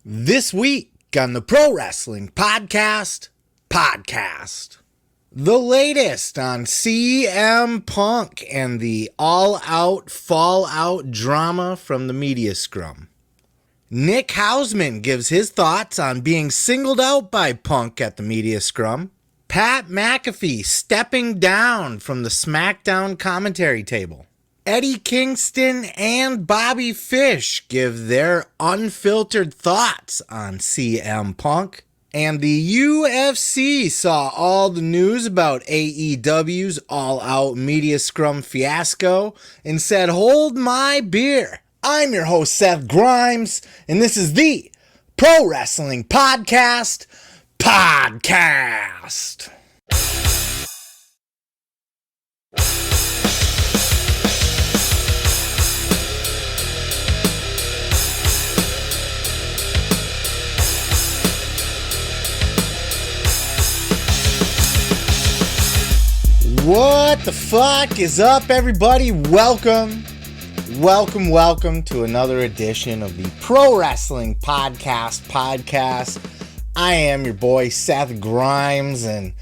This week on the Pro Wrestling Podcast. The latest on CM Punk and the all-out, fall-out drama from the media scrum. Nick Hausman gives his thoughts on being singled out by Punk at the media scrum. Pat McAfee stepping down from the SmackDown commentary table. Eddie Kingston and Bobby Fish give their unfiltered thoughts on CM Punk. And the UFC saw all the news about AEW's all-out media scrum fiasco and said, "Hold my beer." I'm your host, Seth Grimes, and this is the Pro Wrestling Podcast. What the fuck is up, everybody? Welcome to another edition of the Pro Wrestling Podcast. I am your boy, Seth Grimes, and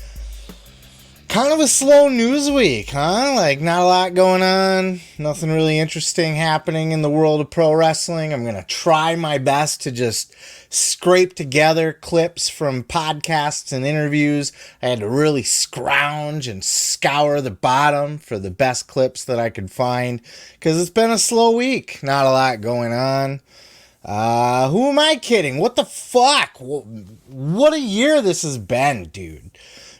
kind of a slow news week, huh? Like, not a lot going on, nothing really interesting happening in the world of pro wrestling. I'm going to try my best to just scrape together clips from podcasts and interviews. I had to really scrounge and scour the bottom for the best clips that I could find, because it's been a slow week, not a lot going on. Who am I kidding? What the fuck? What a year this has been, dude.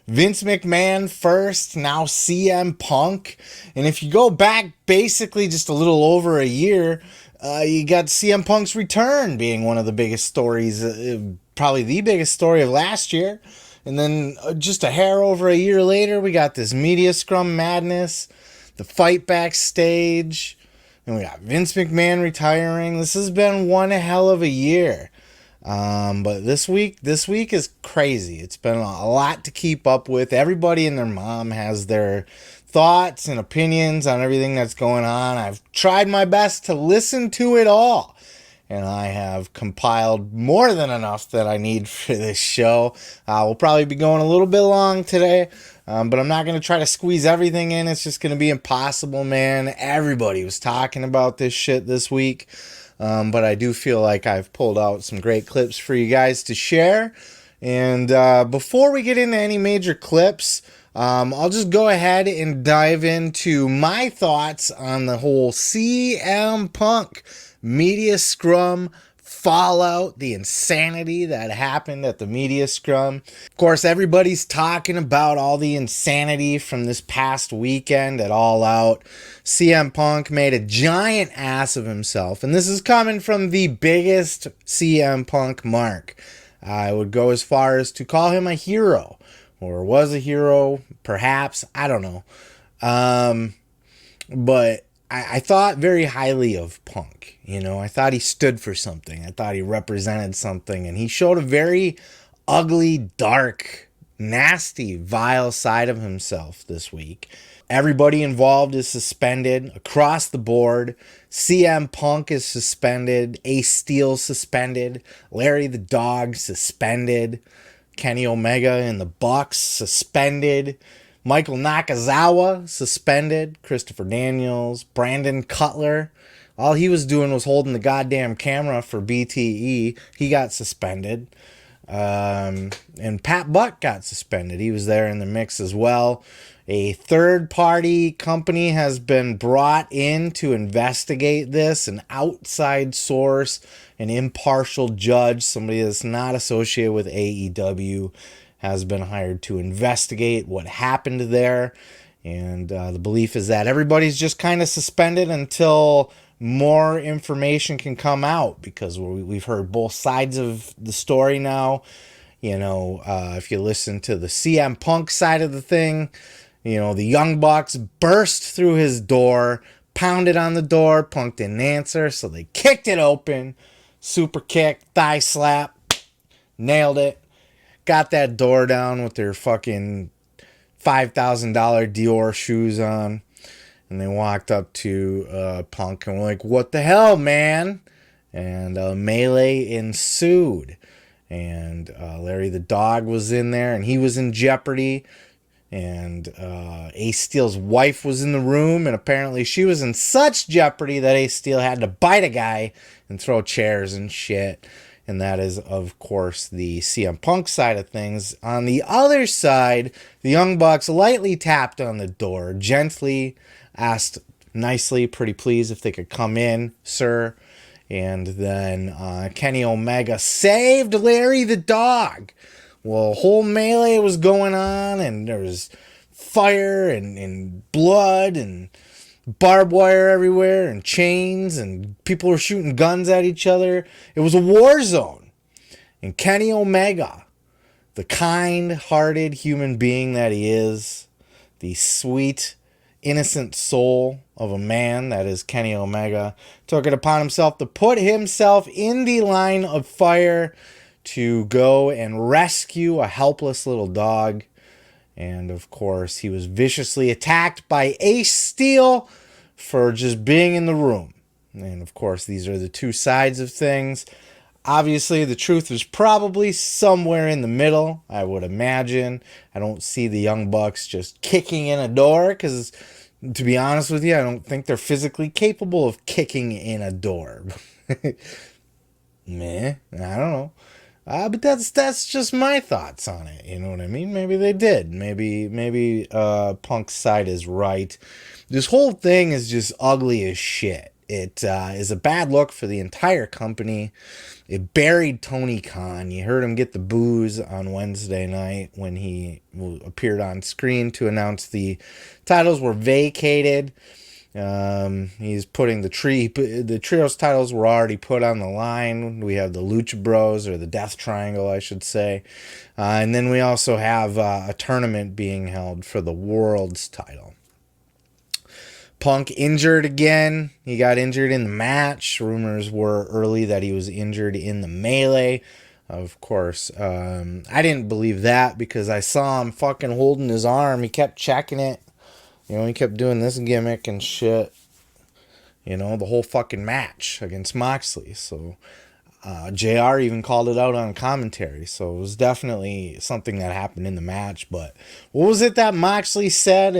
Vince McMahon first, now CM Punk. And if you go back basically just a little over a year, you got CM Punk's return being one of the biggest stories, probably the biggest story of last year. And then just a hair over a year later, we got this media scrum madness, the fight backstage, and we got Vince McMahon retiring. This has been one hell of a year. But this week is crazy. It's been a lot to keep up with. Everybody and their mom has their thoughts and opinions on everything that's going on. I've tried my best to listen to it all, and I have compiled more than enough that I need for this show. We'll probably be going a little bit long today, but I'm not going to try to squeeze everything in. It's just going to be impossible, man. Everybody was talking about this shit this week. But I do feel like I've pulled out some great clips for you guys to share. And before we get into any major clips, I'll just go ahead and dive into my thoughts on the whole CM Punk media scrum fallout, the insanity that happened at the media scrum. Of course, everybody's talking about all the insanity from this past weekend at All Out. CM Punk made a giant ass of himself, and this is coming from the biggest CM Punk mark. I would go as far as to call him a hero, or was a hero, perhaps, I don't know. But I thought very highly of Punk. You know, I thought he stood for something. I thought he represented something, and he showed a very ugly, dark, nasty, vile side of himself this week. Everybody involved is suspended across the board. CM Punk is suspended. Ace Steel suspended. Larry the Dog suspended. Kenny Omega and the Bucks suspended. Michael Nakazawa suspended. Christopher Daniels. Brandon Cutler. All he was doing was holding the goddamn camera for BTE. He got suspended. And Pat Buck got suspended. He was there in the mix as well. A third-party company has been brought in to investigate this. An outside source, an impartial judge, somebody that's not associated with AEW, has been hired to investigate what happened there. And the belief is that everybody's just kind of suspended until more information can come out, because we've heard both sides of the story now. You know, if you listen to the CM Punk side of the thing, you know, the Young Bucks burst through his door, pounded on the door. Punk didn't answer, so they kicked it open. Super kick, thigh slap, nailed it. Got that door down with their fucking $5,000 Dior shoes on. And they walked up to Punk and were like, "What the hell, man?" and a melee ensued. And Larry the Dog was in there, and he was in jeopardy. And Ace Steel's wife was in the room, and apparently she was in such jeopardy that Ace Steel had to bite a guy and throw chairs and shit. And that is, of course, the CM Punk side of things. On the other side, the Young Bucks lightly tapped on the door, gently asked nicely, pretty please, if they could come in, sir. And then Kenny Omega saved Larry the Dog. Well, a whole melee was going on, and there was fire and blood and barbed wire everywhere and chains, and people were shooting guns at each other. It was a war zone. And Kenny Omega, the kind-hearted human being that he is, the sweet, innocent soul of a man that is Kenny Omega, took it upon himself to put himself in the line of fire to go and rescue a helpless little dog. And of course, he was viciously attacked by Ace Steel for just being in the room. And of course, these are the two sides of things. Obviously, the truth is probably somewhere in the middle, I would imagine. I don't see the Young Bucks just kicking in a door, because, to be honest with you, I don't think they're physically capable of kicking in a door. Meh, I don't know. But that's just my thoughts on it. You know what I mean? Maybe they did. Maybe Punk's side is right. This whole thing is just ugly as shit. It is a bad look for the entire company. It buried Tony Khan. You heard him get the boos on Wednesday night when he appeared on screen to announce the titles were vacated. He's putting the trios titles were already put on the line. We have the Lucha Bros, or the Death Triangle, I should say. And then we also have a tournament being held for the World's title. Punk injured again. He got injured in the match. Rumors were early that he was injured in the melee. Of course, I didn't believe that because I saw him fucking holding his arm. He kept checking it. You know, he kept doing this gimmick and shit. You know, the whole fucking match against Moxley. So, JR even called it out on commentary. So, it was definitely something that happened in the match. But what was it that Moxley said?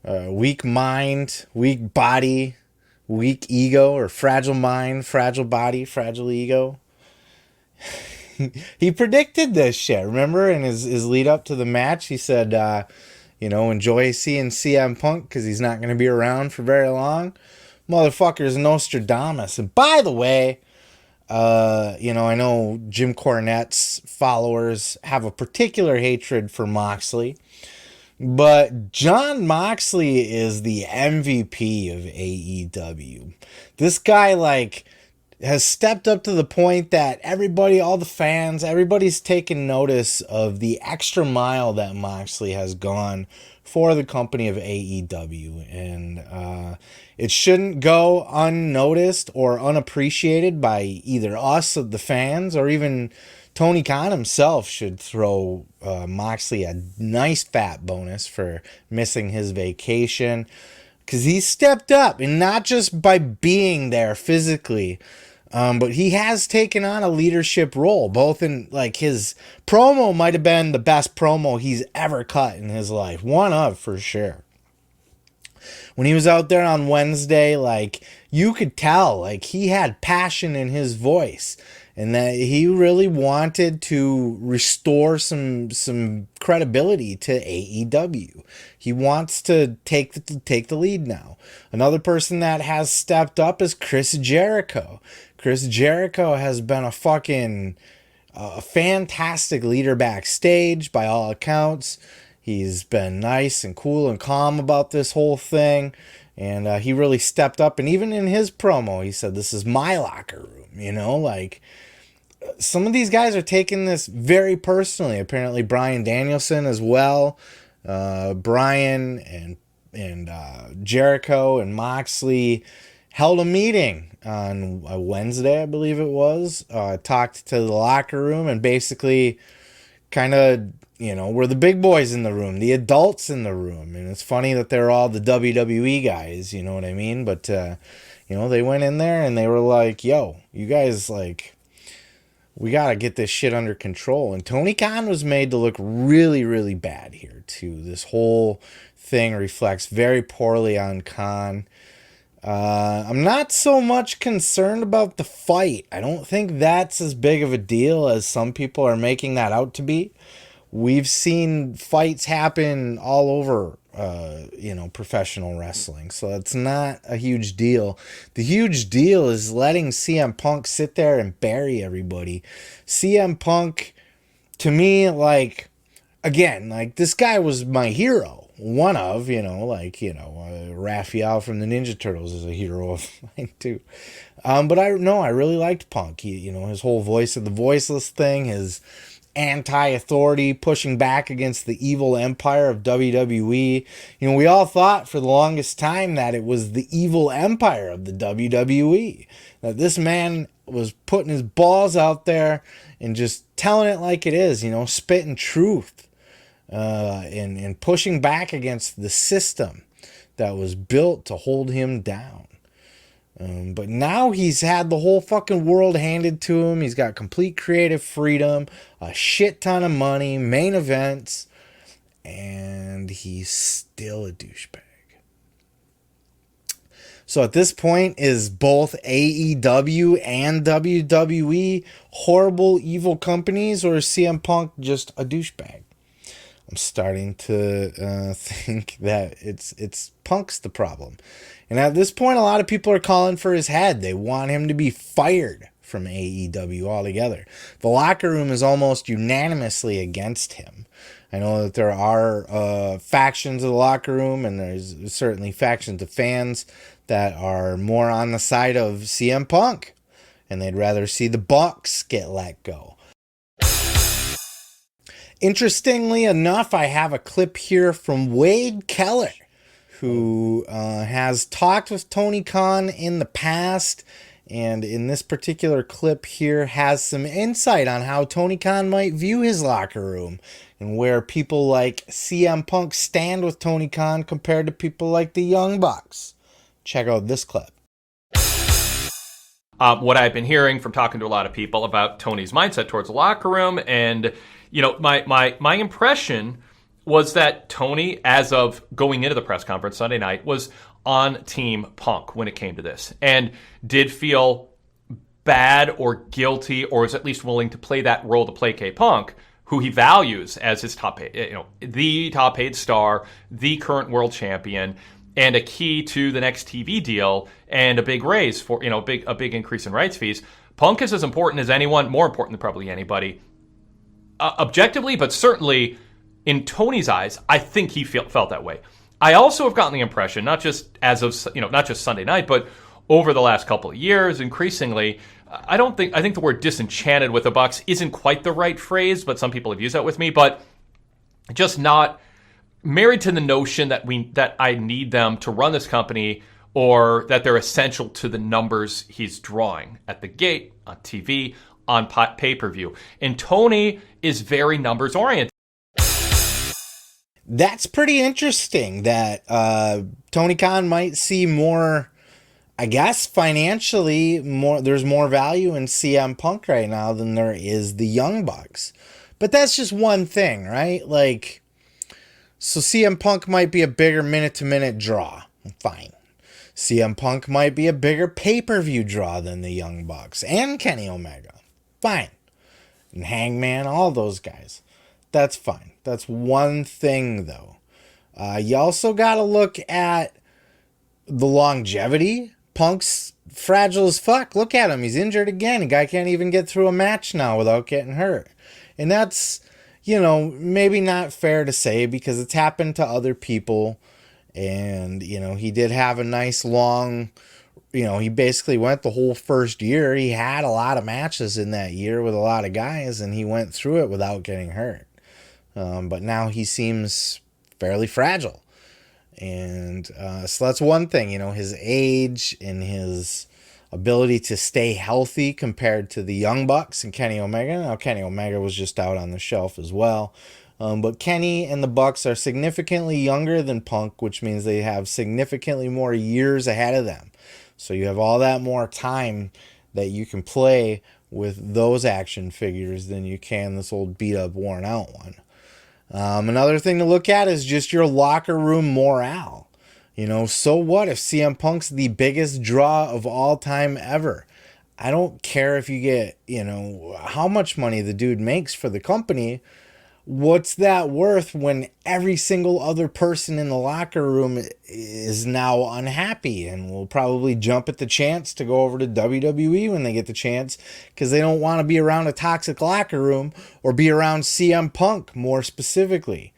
Weak mind, weak body, weak ego, or fragile mind, fragile body, fragile ego. He predicted this shit, remember? In his lead up to the match, he said, enjoy seeing CM Punk because he's not going to be around for very long. Motherfucker's Nostradamus. And by the way, I know Jim Cornette's followers have a particular hatred for Moxley. But Jon Moxley is the MVP of AEW. This guy, has stepped up to the point that everybody, all the fans, everybody's taken notice of the extra mile that Moxley has gone for the company of AEW. And it shouldn't go unnoticed or unappreciated by either us, the fans, or even Tony Khan himself should throw Moxley a nice fat bonus for missing his vacation. Because he stepped up, and not just by being there physically, but he has taken on a leadership role, both in, his promo might have been the best promo he's ever cut in his life. One of, for sure. When he was out there on Wednesday, you could tell, he had passion in his voice, and that he really wanted to restore some credibility to AEW. He wants to take the lead now. Another person that has stepped up is Chris Jericho. Chris Jericho has been a fantastic leader backstage by all accounts. He's been nice and cool and calm about this whole thing. And he really stepped up. And even in his promo, he said, "This is my locker room," some of these guys are taking this very personally. Apparently Bryan Danielson as well. Bryan and Jericho and Moxley held a meeting on a Wednesday, I believe it was. Talked to the locker room and basically kind of, we're the big boys in the room, the adults in the room. And it's funny that they're all the WWE guys, you know what I mean? But, They went in there and they were like, yo, you guys, like, we got to get this shit under control. And Tony Khan was made to look really, really bad here, too. This whole thing reflects very poorly on Khan. I'm not so much concerned about the fight. I don't think that's as big of a deal as some people are making that out to be. We've seen fights happen all over, professional wrestling. So it's not a huge deal. The huge deal is letting CM Punk sit there and bury everybody. CM Punk, to me, like, again, like, this guy was my hero. One of, Raphael from the Ninja Turtles is a hero of mine too. But I really liked Punk. His whole voice of the voiceless thing, his anti-authority, pushing back against the evil empire of WWE. We all thought for the longest time that it was the evil empire of the WWE. That this man was putting his balls out there and just telling it like it is, spitting truth. And pushing back against the system that was built to hold him down. But now he's had the whole fucking world handed to him. He's got complete creative freedom, a shit ton of money, main events, and he's still a douchebag. So at this point, is both AEW and WWE horrible, evil companies, or is CM Punk just a douchebag? I'm starting to think that it's Punk's the problem. And at this point, a lot of people are calling for his head. They want him to be fired from AEW altogether. The locker room is almost unanimously against him. I know that there are factions of the locker room, and there's certainly factions of fans that are more on the side of CM Punk. And they'd rather see the Bucks get let go. Interestingly enough, I have a clip here from Wade Keller, who has talked with Tony Khan in the past, and in this particular clip here has some insight on how Tony Khan might view his locker room and where people like CM Punk stand with Tony Khan compared to people like the Young Bucks. Check out this clip. What I've been hearing from talking to a lot of people about Tony's mindset towards the locker room, and my impression was that Tony, as of going into the press conference Sunday night, was on Team Punk when it came to this, and did feel bad or guilty, or is at least willing to play that role to placate Punk, who he values as his the top paid star, the current world champion, and a key to the next TV deal and a big raise for a big increase in rights fees. Punk is as important as anyone, more important than probably anybody, objectively, but certainly in Tony's eyes, I think he felt that way. I also have gotten the impression, not just Sunday night, but over the last couple of years, increasingly, I think the word disenchanted with the Bucks isn't quite the right phrase, but some people have used that with me, but just not married to the notion that I need them to run this company, or that they're essential to the numbers he's drawing at the gate, on TV, on pay-per-view. And Tony is very numbers-oriented. That's pretty interesting that Tony Khan might see more, I guess, financially, there's more value in CM Punk right now than there is the Young Bucks. But that's just one thing, right? Like, so CM Punk might be a bigger minute-to-minute draw. Fine. CM Punk might be a bigger pay-per-view draw than the Young Bucks and Kenny Omega. Fine. And Hangman, all those guys. That's fine. That's one thing, though. You also got to look at the longevity. Punk's fragile as fuck. Look at him. He's injured again. The guy can't even get through a match now without getting hurt. And that's, maybe not fair to say because it's happened to other people. And, he did have a nice long, he basically went the whole first year. He had a lot of matches in that year with a lot of guys, and he went through it without getting hurt. But now he seems fairly fragile. And so that's one thing, his age and his ability to stay healthy compared to the Young Bucks and Kenny Omega. Now, Kenny Omega was just out on the shelf as well. But Kenny and the Bucks are significantly younger than Punk, which means they have significantly more years ahead of them. So you have all that more time that you can play with those action figures than you can this old beat up, worn out one. Another thing to look at is just your locker room morale. So what if CM Punk's the biggest draw of all time ever? I don't care if you get, how much money the dude makes for the company. What's that worth when every single other person in the locker room is now unhappy and will probably jump at the chance to go over to WWE when they get the chance because they don't want to be around a toxic locker room or be around CM Punk more specifically.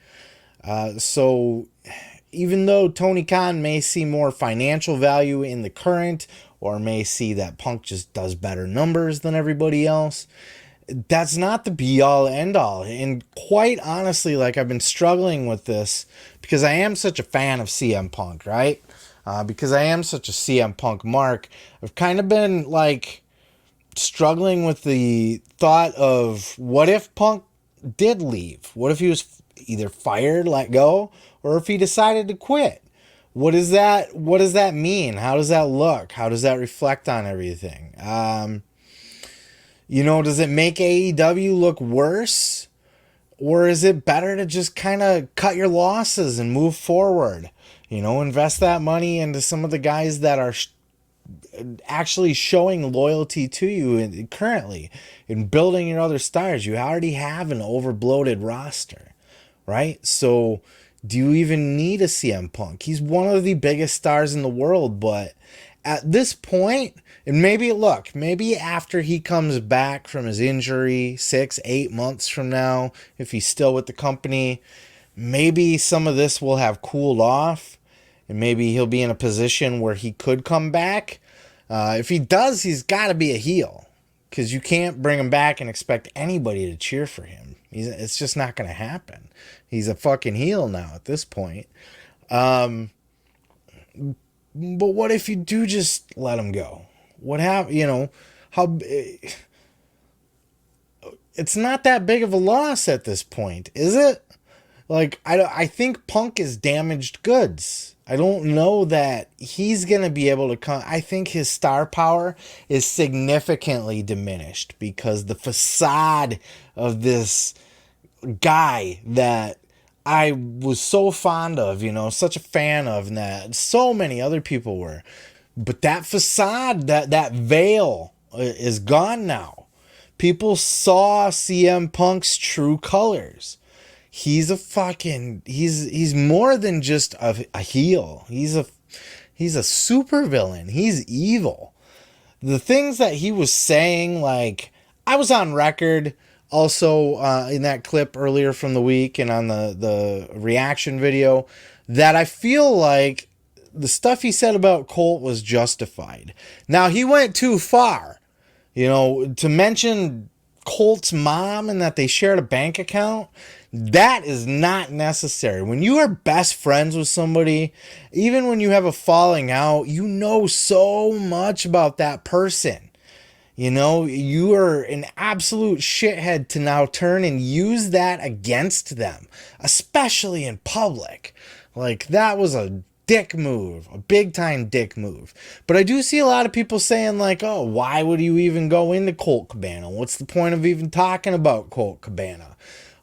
So even though Tony Khan may see more financial value in the current or may see that Punk just does better numbers than everybody else, that's not the be-all, end-all. And quite honestly, I've been struggling with this because I am such a fan of CM Punk, right? Because I am such a CM Punk mark. I've kind of been, struggling with the thought of what if Punk did leave? What if he was either fired, let go, or if he decided to quit? What does that mean? How does that look? How does that reflect on everything? Does it make AEW look worse? Or is it better to just kind of cut your losses and move forward? Invest that money into some of the guys that are actually showing loyalty to you currently in building your other stars. You already have an overbloated roster, right? So do you even need a CM Punk? He's one of the biggest stars in the world, but at this point, and maybe after he comes back from his injury 6-8 months from now, if he's still with the company, maybe some of this will have cooled off and maybe he'll be in a position where he could come back. If he does, he's got to be a heel because you can't bring him back and expect anybody to cheer for him. It's just not going to happen. He's a fucking heel now at this point. But what if you do just let him go? What happened? It's not that big of a loss at this point, is it? I think Punk is damaged goods. I don't know that he's going to be able to come. I think his star power is significantly diminished because the facade of this guy that I was so fond of, such a fan of, and that so many other people were. But that facade, that veil is gone now. People saw CM Punk's true colors. He's he's more than just a heel. He's a supervillain. He's evil. The things that he was saying, I was on record also in that clip earlier from the week and on the reaction video that I feel like the stuff he said about Colt was justified. Now, he went too far, to mention Colt's mom and that they shared a bank account. That is not necessary. When you are best friends with somebody, even when you have a falling out, you know so much about that person. You are an absolute shithead to now turn and use that against them, especially in public. That was a dick move, a big time dick move. But I do see a lot of people saying oh, why would you even go into Colt Cabana? What's the point of even talking about Colt Cabana?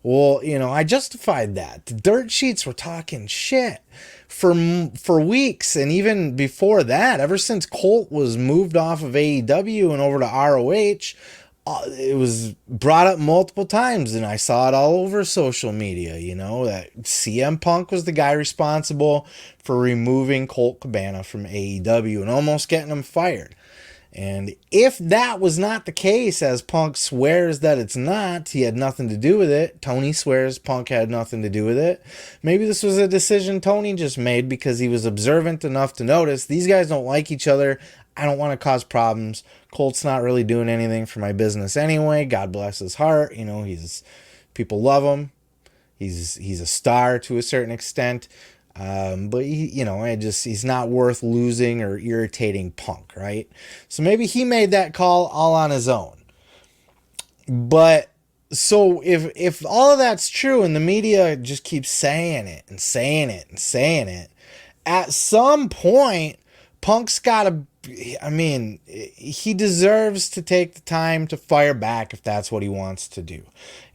Well, I justified that. The dirt sheets were talking shit for weeks, and even before that, ever since Colt was moved off of AEW and over to ROH, it was brought up multiple times, and I saw it all over social media, that CM Punk was the guy responsible for removing Colt Cabana from AEW and almost getting him fired. And if that was not the case, as Punk swears that it's not, he had nothing to do with it. Tony swears Punk had nothing to do with it. Maybe this was a decision Tony just made because he was observant enough to notice these guys don't like each other. I don't want to cause problems. Colt's not really doing anything for my business anyway. God bless his heart. People love him. He's a star to a certain extent. But he's not worth losing or irritating Punk, right? So maybe he made that call all on his own. But so if all of that's true and the media just keeps saying it and saying it and saying it, at some point Punk's gotta, I mean, he deserves to take the time to fire back if that's what he wants to do.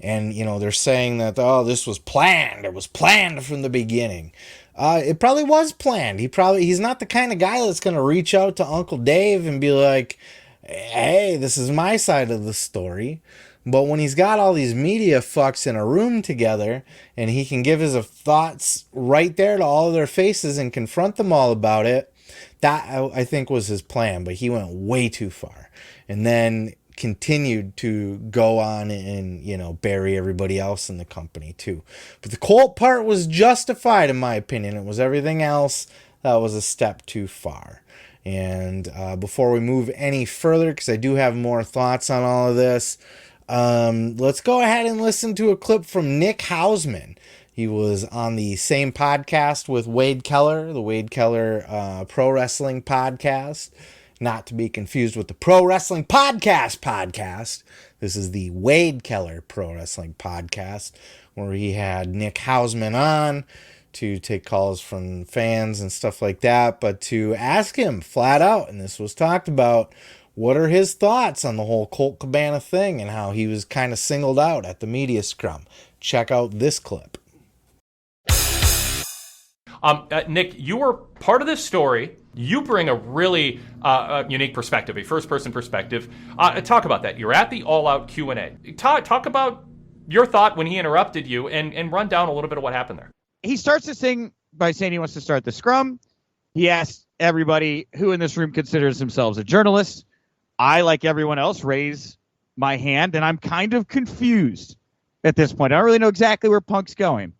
And, you know, they're saying that, oh, this was planned. It was planned from the beginning. It probably was planned. He's not the kind of guy that's going to reach out to Uncle Dave and be like, hey, this is my side of the story. But when he's got all these media fucks in a room together and he can give his thoughts right there to all of their faces and confront them all about it, that I think was his plan. But he went way too far and then continued to go on and, you know, bury everybody else in the company too. But the Colt part was justified in my opinion. It was everything else that was a step too far. And before we move any further, because I do have more thoughts on all of this, let's go ahead and listen to a clip from Nick Hausman. He was on the same podcast with Wade Keller, the Wade Keller Pro Wrestling Podcast. Not to be confused with the Pro Wrestling Podcast. This is the Wade Keller Pro Wrestling Podcast, where he had Nick Hausman on to take calls from fans and stuff like that, but to ask him flat out, and this was talked about, what are his thoughts on the whole Colt Cabana thing and how he was kind of singled out at the media scrum. Check out this clip. Nick, you were part of this story. You bring a really unique perspective, a first-person perspective. Talk about that. You're at the all-out Q&A. Talk about your thought when he interrupted you and run down a little bit of what happened there. He starts this thing by saying he wants to start the scrum. He asks everybody who in this room considers themselves a journalist. I, like everyone else, raise my hand, and I'm kind of confused at this point. I don't really know exactly where Punk's going.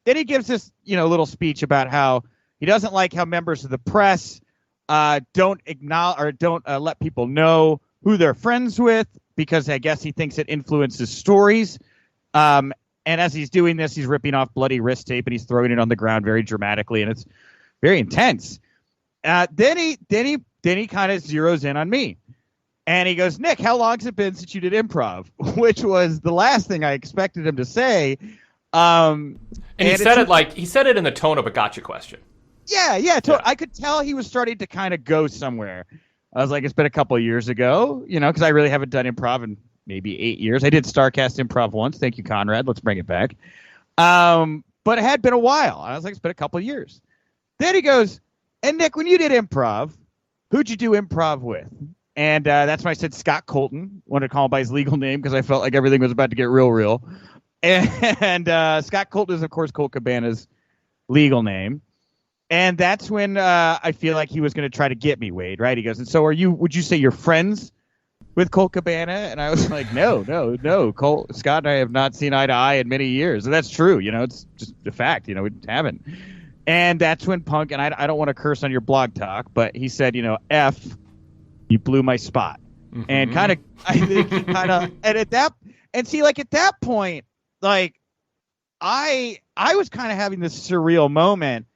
Then he gives this, little speech about how he doesn't like how members of the press don't acknowledge or don't let people know who they're friends with, because I guess he thinks it influences stories. And as he's doing this, he's ripping off bloody wrist tape and he's throwing it on the ground very dramatically, and it's very intense. Then he kind of zeroes in on me. And he goes, Nick, how long has it been since you did improv? Which was the last thing I expected him to say. And he said it in the tone of a gotcha question. Yeah. I could tell he was starting to kind of go somewhere. I was like, it's been a couple of years ago, because I really haven't done improv in maybe 8 years. I did StarCast improv once. Thank you, Conrad. Let's bring it back. But it had been a while. I was like, it's been a couple of years. Then he goes, and Nick, when you did improv, who'd you do improv with? And that's when I said Scott Colton. Wanted to call him by his legal name because I felt like everything was about to get real. And Scott Colton is, of course, Colt Cabana's legal name. And that's when I feel like he was going to try to get me, Wade, right? He goes, and so would you say you're friends with Colt Cabana? And I was like, no. Scott and I have not seen eye to eye in many years. And that's true. It's just a fact. We haven't. And that's when Punk, and I don't want to curse on your blog talk, but he said, F, you blew my spot. Mm-hmm. And I think he at that point, like, I was kind of having this surreal moment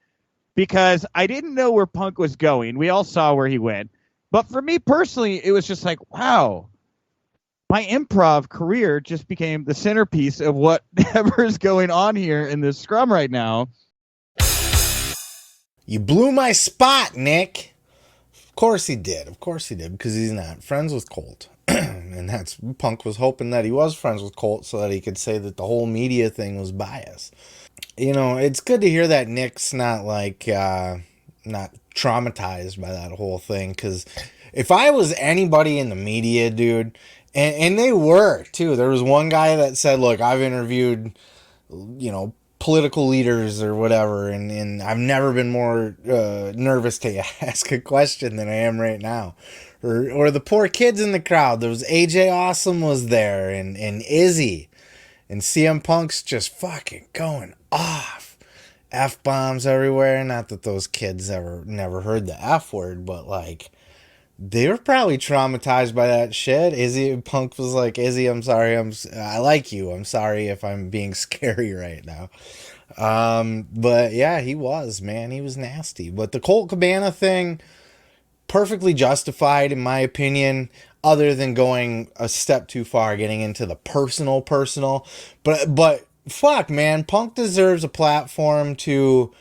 because I didn't know where Punk was going. We all saw where he went. But for me personally, it was just like, wow, my improv career just became the centerpiece of whatever is going on here in this scrum right now. You blew my spot, Nick. Of course he did, because he's not friends with Colt. And that's Punk was hoping that he was friends with Colt so that he could say that the whole media thing was biased. It's good to hear that Nick's not not traumatized by that whole thing, because if I was anybody in the media, dude, and they were too, there was one guy that said, look, I've interviewed, political leaders or whatever, and I've never been more nervous to ask a question than I am right now. Or the poor kids in the crowd. There was AJ Awesome was there, and Izzy, and CM Punk's just fucking going off. F-bombs everywhere. Not that those kids never heard the F word, but like, they were probably traumatized by that shit. Punk was like, Izzy, I'm sorry. I like you. I'm sorry if I'm being scary right now. But yeah, he was, man. He was nasty. But the Colt Cabana thing, perfectly justified in my opinion, other than going a step too far, getting into the personal. But fuck, man, Punk deserves a platform to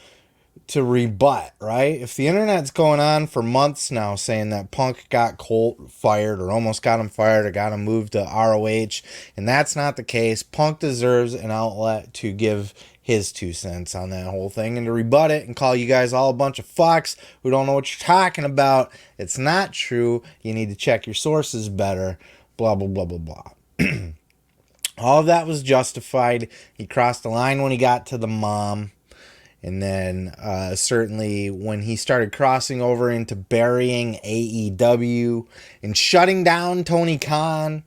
to rebut, right? If the internet's going on for months now saying that Punk got Colt fired or almost got him fired or got him moved to ROH, and that's not the case, Punk deserves an outlet to give his 2 cents on that whole thing and to rebut it and call you guys all a bunch of fucks who don't know what you're talking about. It's not true. You need to check your sources better. Blah, blah, blah, blah, blah. All of that was justified. He crossed the line when he got to the mom. And then certainly when he started crossing over into burying AEW and shutting down Tony Khan,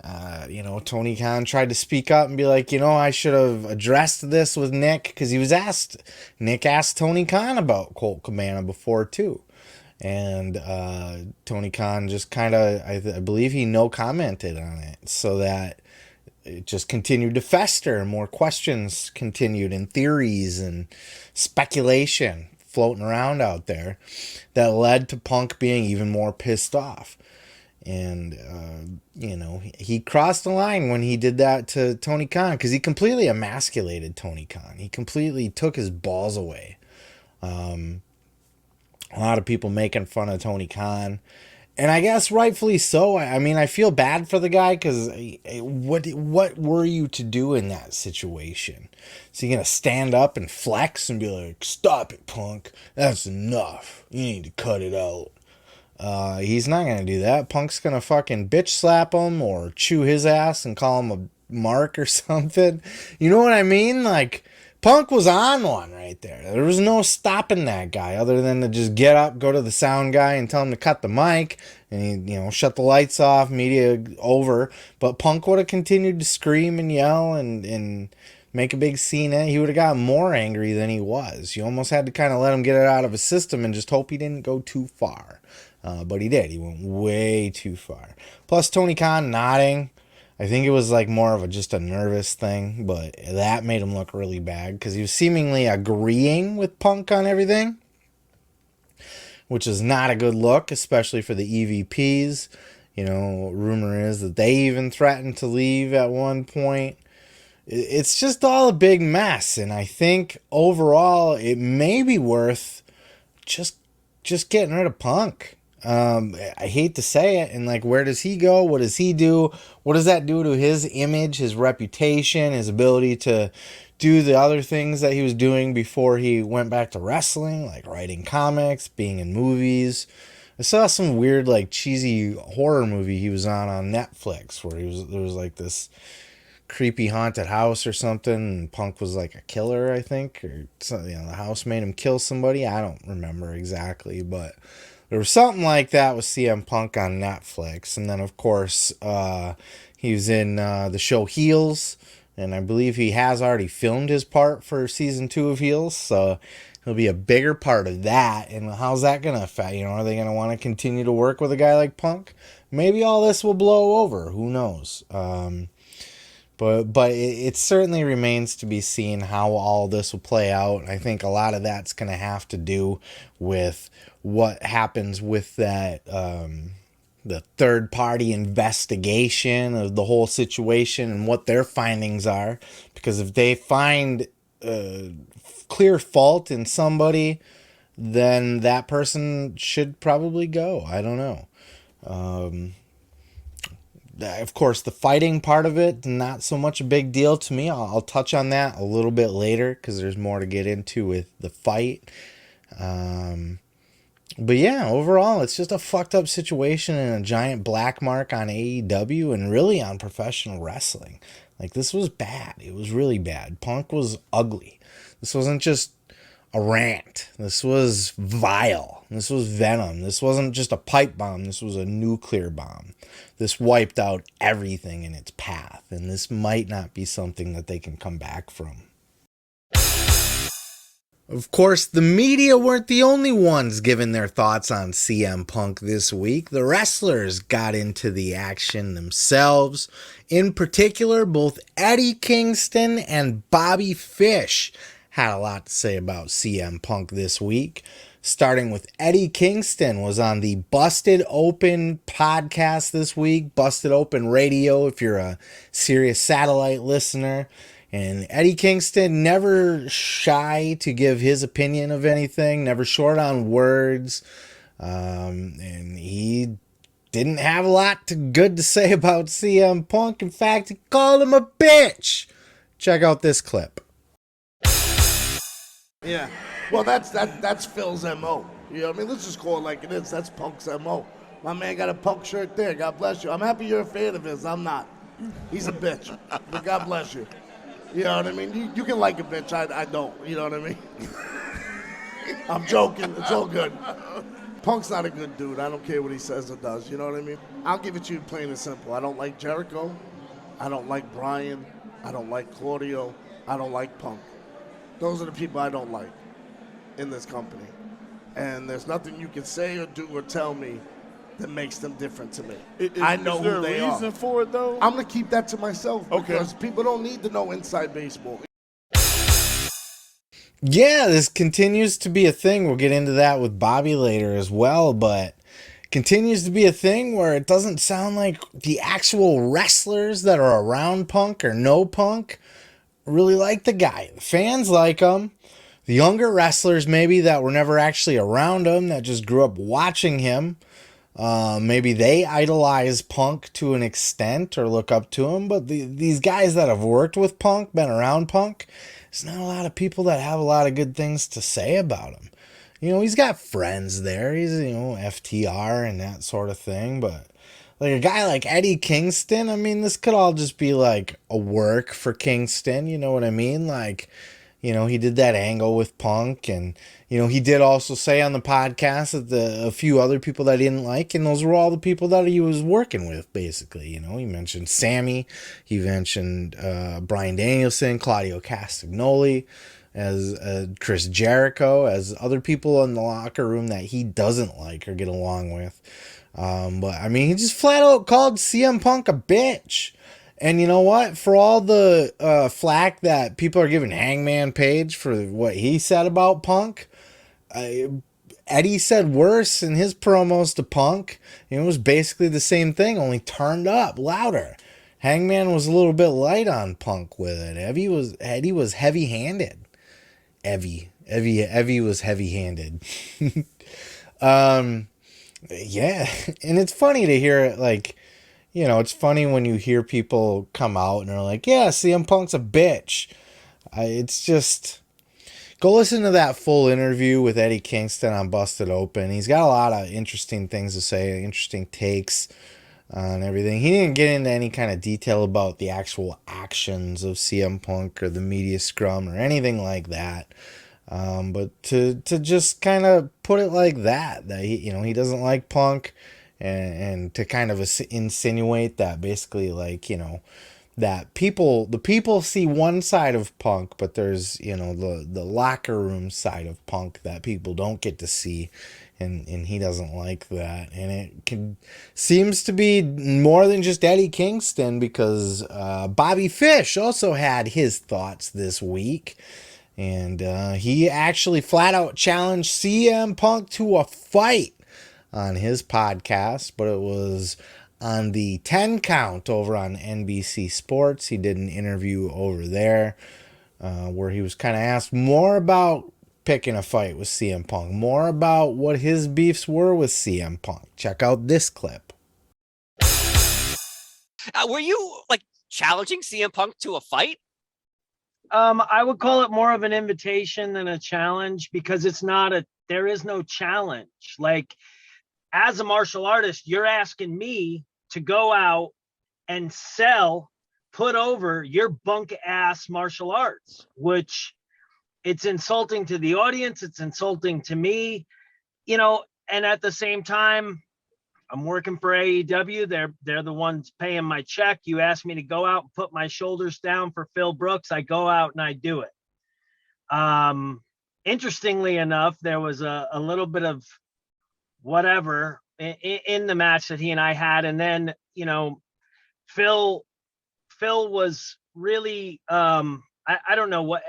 Tony Khan tried to speak up and be like, I should have addressed this with Nick, because Nick asked Tony Khan about Colt Cabana before too. And Tony Khan just kind of, I believe he no commented on it, so that it just continued to fester and more questions continued and theories and speculation floating around out there that led to Punk being even more pissed off. And, he crossed the line when he did that to Tony Khan, because he completely emasculated Tony Khan. He completely took his balls away. A lot of people making fun of Tony Khan, and I guess rightfully so. I mean, I feel bad for the guy, because what were you to do in that situation? So you're going to stand up and flex and be like, stop it, Punk. That's enough. You need to cut it out. He's not going to do that. Punk's going to fucking bitch slap him or chew his ass and call him a mark or something. You know what I mean? Like, Punk was on one right there. There was no stopping that guy other than to just get up, go to the sound guy and tell him to cut the mic and, shut the lights off, media over. But Punk would have continued to scream and yell and make a big scene. He would have gotten more angry than he was. You almost had to kind of let him get it out of his system and just hope he didn't go too far. But he did. He went way too far. Plus, Tony Khan nodding. I think it was like more of just a nervous thing, but that made him look really bad because he was seemingly agreeing with Punk on everything, which is not a good look, especially for the EVPs. Rumor is that they even threatened to leave at one point. It's just all a big mess, and I think overall it may be worth just getting rid of Punk. I hate to say it, and like, where does he go? What does he do? What does that do to his image, his reputation, his ability to do the other things that he was doing before he went back to wrestling, like writing comics, being in movies? I saw some weird, like, cheesy horror movie he was on Netflix where there was like this creepy haunted house or something, and Punk was like a killer, I think, or something. The house made him kill somebody. I don't remember exactly, but there was something like that with CM Punk on Netflix. And then, of course, he was in the show Heels, and I believe he has already filmed his part for season 2 of Heels, so he'll be a bigger part of that. And how's that going to affect? Are they going to want to continue to work with a guy like Punk? Maybe all this will blow over. Who knows? But it certainly remains to be seen how all this will play out. I think a lot of that's going to have to do with what happens with that the third-party investigation of the whole situation and what their findings are. Because if they find clear fault in somebody, then that person should probably go. I don't know. Of course, the fighting part of it, not so much a big deal to me. I'll touch on that a little bit later because there's more to get into with the fight. But yeah, overall, it's just a fucked up situation and a giant black mark on AEW and really on professional wrestling. Like, this was bad. It was really bad. Punk was ugly. This wasn't just a rant. This was vile. This was venom. This wasn't just a pipe bomb. This was a nuclear bomb. This wiped out everything in its path, and this might not be something that they can come back from. Of course, the media weren't the only ones giving their thoughts on CM Punk this week. The wrestlers got into the action themselves. In particular, both Eddie Kingston and Bobby Fish had a lot to say about CM Punk this week. Starting with Eddie Kingston was on the Busted Open podcast this week. Busted Open Radio, if you're a Sirius satellite listener. And Eddie Kingston, never shy to give his opinion of anything, never short on words. And he didn't have a lot good to say about CM Punk. In fact, he called him a bitch. Check out this clip. Yeah. Well, that's Phil's MO. You know what I mean? Let's just call it like it is. That's Punk's MO. My man got a Punk shirt there. God bless you. I'm happy you're a fan of his. I'm not. He's a bitch. But God bless you. You know what I mean? You can like a bitch. I don't. You know what I mean? I'm joking. It's all good. Punk's not a good dude. I don't care what he says or does. You know what I mean? I'll give it to you plain and simple. I don't like Jericho. I don't like Brian. I don't like Claudio. I don't like Punk. Those are the people I don't like in this company. And there's nothing you can say or do or tell me that makes them different to me. I know who they are. Is there a reason for it, though? I'm going to keep that to myself because people don't need to know inside baseball. Yeah, this continues to be a thing. We'll get into that with Bobby later as well, but continues to be a thing where it doesn't sound like the actual wrestlers that are around Punk or know Punk really like the guy. The fans like him. The younger wrestlers maybe that were never actually around him, that just grew up watching him, maybe they idolize Punk to an extent or look up to him, but these guys that have worked with Punk, been around Punk, there's not a lot of people that have a lot of good things to say about him. You know, he's got friends there. He's, you know, FTR and that sort of thing, but like a guy like Eddie Kingston, I mean, this could all just be like a work for Kingston, you know what I mean? Like, you know, he did that angle with Punk, and, you know, he did also say on the podcast that a few other people that he didn't like, and those were all the people that he was working with, basically. You know, he mentioned Sammy, he mentioned Bryan Danielson, Claudio Castagnoli, as Chris Jericho, as other people in the locker room that he doesn't like or get along with. But, I mean, he just flat out called CM Punk a bitch. And you know what? For all the flack that people are giving Hangman Page for what he said about Punk, Eddie said worse in his promos to Punk. It was basically the same thing, only turned up louder. Hangman was a little bit light on Punk with it. Eddie was heavy-handed. Evie was heavy-handed. Yeah, and it's funny to hear it, like, you know, it's funny when you hear people come out and are like, yeah, CM Punk's a bitch. It's just, go listen to that full interview with Eddie Kingston on Busted Open. He's got a lot of interesting things to say, interesting takes on everything. He didn't get into any kind of detail about the actual actions of CM Punk or the media scrum or anything like that. But to just kind of put it like that he, you know, he doesn't like Punk. And to kind of insinuate that basically, like, you know, that the people see one side of Punk, but there's, you know, the locker room side of Punk that people don't get to see, and he doesn't like that. And it seems to be more than just Eddie Kingston, because Bobby Fish also had his thoughts this week, and he actually flat out challenged CM Punk to a fight on his podcast, but it was on the 10 count over on NBC Sports. He did an interview over there where he was kind of asked more about picking a fight with CM Punk, more about what his beefs were with CM Punk. Check out this clip. Were you like challenging CM Punk to a fight? I would call it more of an invitation than a challenge, because there is no challenge. Like, as a martial artist, you're asking me to go out and put over your bunk ass martial arts, which it's insulting to the audience. It's insulting to me, you know, and at the same time, I'm working for AEW. They're the ones paying my check. You asked me to go out and put my shoulders down for Phil Brooks. I go out and I do it. Interestingly enough, there was a little bit of whatever in the match that he and I had. And then, you know, Phil was really, I don't know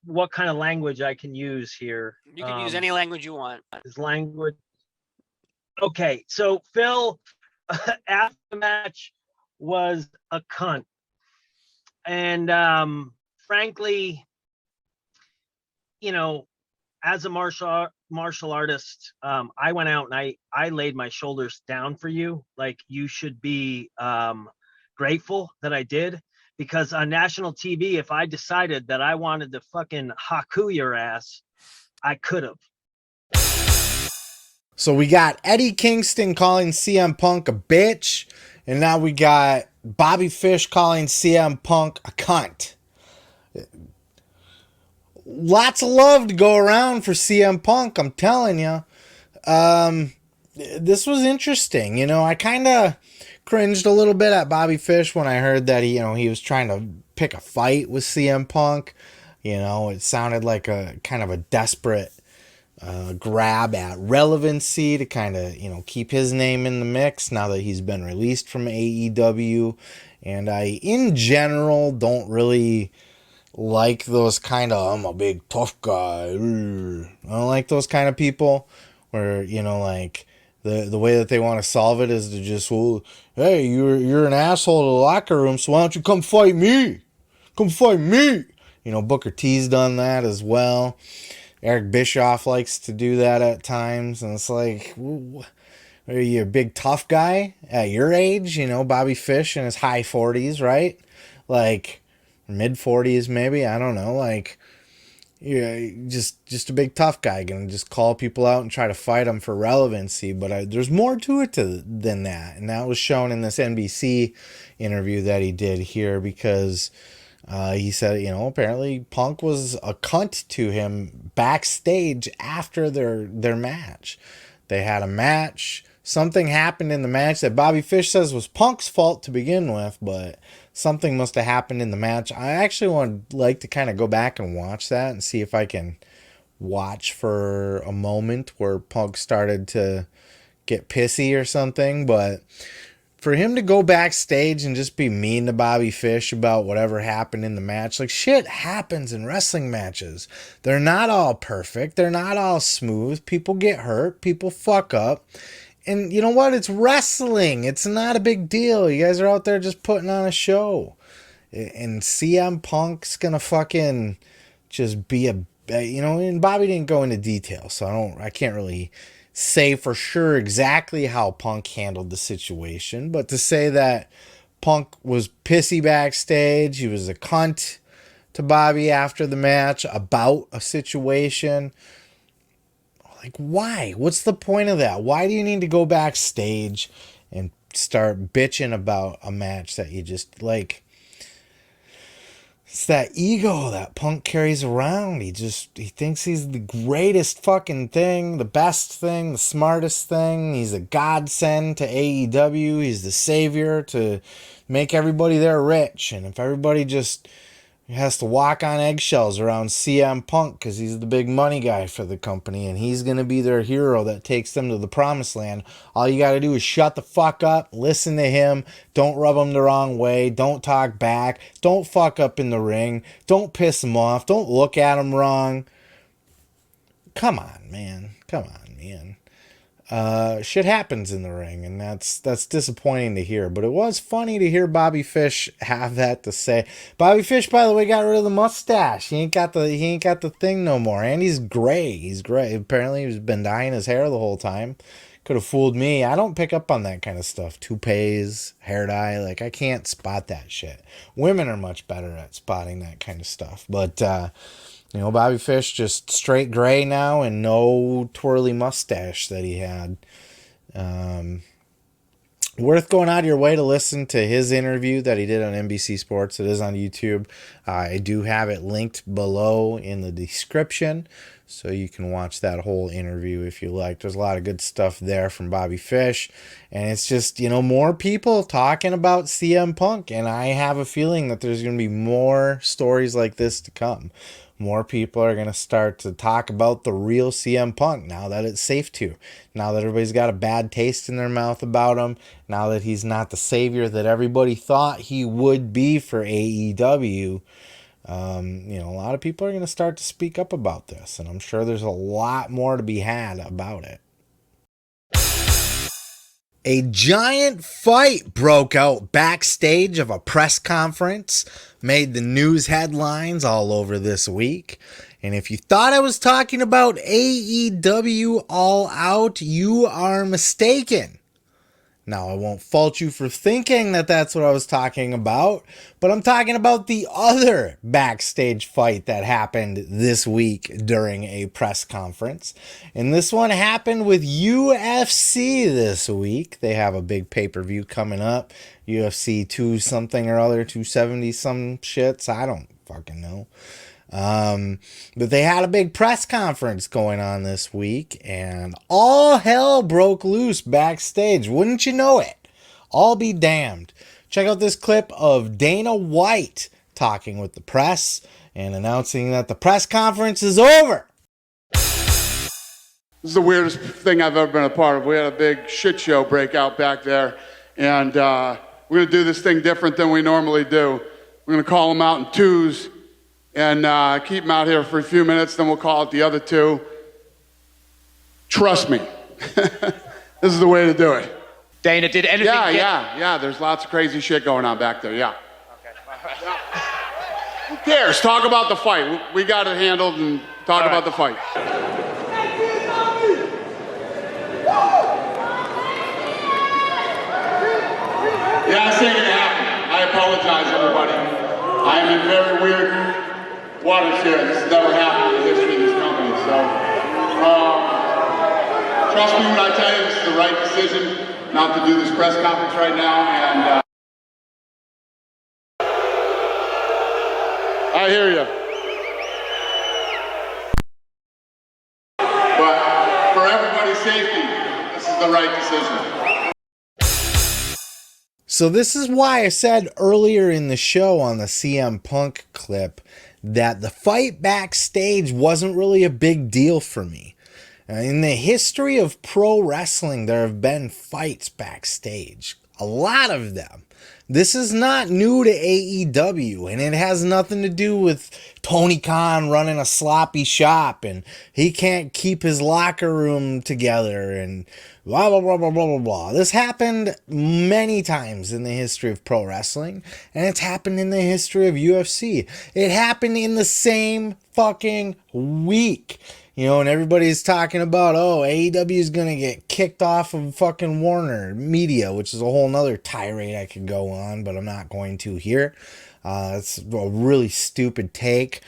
what kind of language I can use here. You can use any language you want. His language. Okay. So Phil after the match was a cunt. And, frankly, as a martial artist, I went out and I laid my shoulders down for you. Like, you should be grateful that I did, because on national TV, if I decided that I wanted to fucking haku your ass, I could have. So we got Eddie Kingston calling CM Punk a bitch, and now we got Bobby Fish calling CM Punk a cunt. Lots of love to go around for CM Punk, I'm telling you. This was interesting. I kind of cringed a little bit at Bobby Fish when I heard that he was trying to pick a fight with CM Punk. It sounded like a kind of a desperate grab at relevancy to kind of, keep his name in the mix now that he's been released from AEW. And I, in general, don't really like those kind of, I'm a big tough guy. I don't like those kind of people where, like, the way that they want to solve it is to just, well, hey, you're an asshole to the locker room, so why don't you come fight me? Come fight me. Booker T's done that as well. Eric Bischoff likes to do that at times, and it's like, are you a big tough guy at your age? Bobby Fish in his high 40s, right? Like, mid 40s maybe, I don't know. Like, yeah, just a big tough guy, gonna just call people out and try to fight them for relevancy. But there's more to it than that, and that was shown in this NBC interview that he did here, because he said, apparently Punk was a cunt to him backstage after their match. They had a match. Something happened in the match that Bobby Fish says was Punk's fault to begin with, but something must have happened in the match. I actually like to kind of go back and watch that and see if I can watch for a moment where Punk started to get pissy or something, but for him to go backstage and just be mean to Bobby Fish about whatever happened in the match, like, shit happens in wrestling matches. They're not all perfect. They're not all smooth. People get hurt. People fuck up. And you know what? It's wrestling. It's not a big deal. You guys are out there just putting on a show. And CM Punk's gonna fucking just be and Bobby didn't go into detail, so I can't really say for sure exactly how Punk handled the situation, but to say that Punk was pissy backstage, he was a cunt to Bobby after the match about a situation, like, why? What's the point of that? Why do you need to go backstage and start bitching about a match that you just, like, it's that ego that Punk carries around. He thinks he's the greatest fucking thing, the best thing, the smartest thing. He's a godsend to AEW. He's the savior to make everybody there rich. And if everybody just has to walk on eggshells around CM Punk because he's the big money guy for the company and he's going to be their hero that takes them to the promised land, all you got to do is shut the fuck up, listen to him, don't rub him the wrong way, don't talk back, don't fuck up in the ring, don't piss him off, don't look at him wrong. Come on, man. Shit happens in the ring, and that's disappointing to hear. But it was funny to hear Bobby Fish have that to say. Bobby Fish, by the way, got rid of the mustache. He ain't got the thing no more. And he's gray. He's gray. Apparently, he's been dyeing his hair the whole time. Could have fooled me. I don't pick up on that kind of stuff. Toupees, hair dye, like, I can't spot that shit. Women are much better at spotting that kind of stuff. But Bobby Fish just straight gray now and no twirly mustache that he had. Worth going out of your way to listen to his interview that he did on NBC Sports. It is on YouTube. I do have it linked below in the description, so you can watch that whole interview if you like. There's a lot of good stuff there from Bobby Fish, and it's just, more people talking about CM Punk, and I have a feeling that there's going to be more stories like this to come. More people are going to start to talk about the real CM Punk now that it's safe to. Now that everybody's got a bad taste in their mouth about him. Now that he's not the savior that everybody thought he would be for AEW. A lot of people are going to start to speak up about this. And I'm sure there's a lot more to be had about it. A giant fight broke out backstage of a press conference, made the news headlines all over this week. And if you thought I was talking about AEW All Out, you are mistaken. Now, I won't fault you for thinking that that's what I was talking about, but I'm talking about the other backstage fight that happened this week during a press conference. And this one happened with UFC this week. They have a big pay-per-view coming up. UFC 2 something or other, 270 some shits. I don't fucking know. But they had a big press conference going on this week, and all hell broke loose backstage. Wouldn't you know it? I'll be damned. Check out this clip of Dana White talking with the press and announcing that the press conference is over. This is the weirdest thing I've ever been a part of. We had a big shit show breakout back there, and we're going to do this thing different than we normally do. We're going to call them out in twos and keep them out here for a few minutes, then we'll call out the other two. Trust me. This is the way to do it. Dana, did anything Yeah, there's lots of crazy shit going on back there, yeah. Okay. Who cares? Talk about the fight. We got it handled, and talk about the fight. Yeah, I think it happened. I apologize, everybody. I am in very weird waters here. This has never happened in the history of this company. So, trust me when I tell you this is the right decision not to do this press conference right now. And I hear you. But for everybody's safety, this is the right decision. So this is why I said earlier in the show on the CM Punk clip that the fight backstage wasn't really a big deal for me. In the history of pro wrestling, there have been fights backstage. A lot of them. This is not new to AEW, and it has nothing to do with Tony Khan running a sloppy shop and he can't keep his locker room together and blah, blah, blah, blah, blah, blah, blah. This happened many times in the history of pro wrestling, and it's happened in the history of UFC. It happened in the same fucking week. You know, and everybody's talking about, AEW is going to get kicked off of fucking Warner Media, which is a whole nother tirade I could go on, but I'm not going to here. It's a really stupid take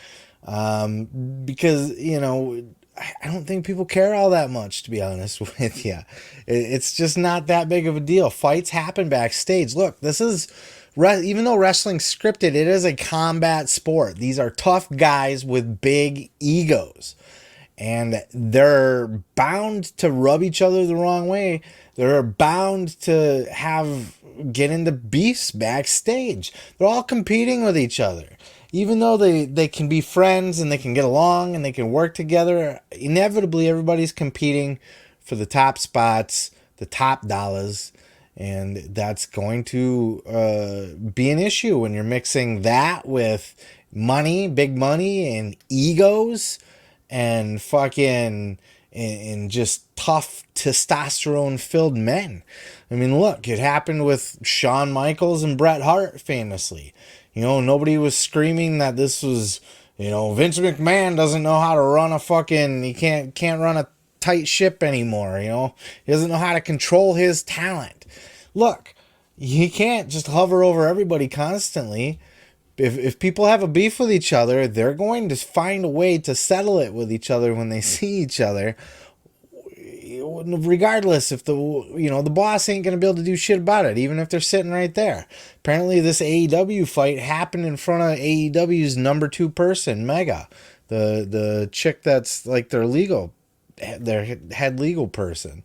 because, you know, I don't think people care all that much, to be honest with you. It's just not that big of a deal. Fights happen backstage. Look, this is, even though wrestling's scripted, it is a combat sport. These are tough guys with big egos. And they're bound to rub each other the wrong way. They're bound to get into beefs backstage. They're all competing with each other. Even though they can be friends and they can get along and they can work together, inevitably everybody's competing for the top spots, the top dollars. And that's going to be an issue when you're mixing that with money, big money, and egos. And fucking and just tough testosterone filled men. I mean, look, it happened with Shawn Michaels and Bret Hart famously. You know, nobody was screaming that this was, you know, Vince McMahon doesn't know how to run he can't run a tight ship anymore, you know. He doesn't know how to control his talent. Look, he can't just hover over everybody constantly. If people have a beef with each other, they're going to find a way to settle it with each other when they see each other. Regardless if the boss ain't going to be able to do shit about it, even if they're sitting right there. Apparently this AEW fight happened in front of AEW's number 2 person, Mega. The chick that's like their head legal person.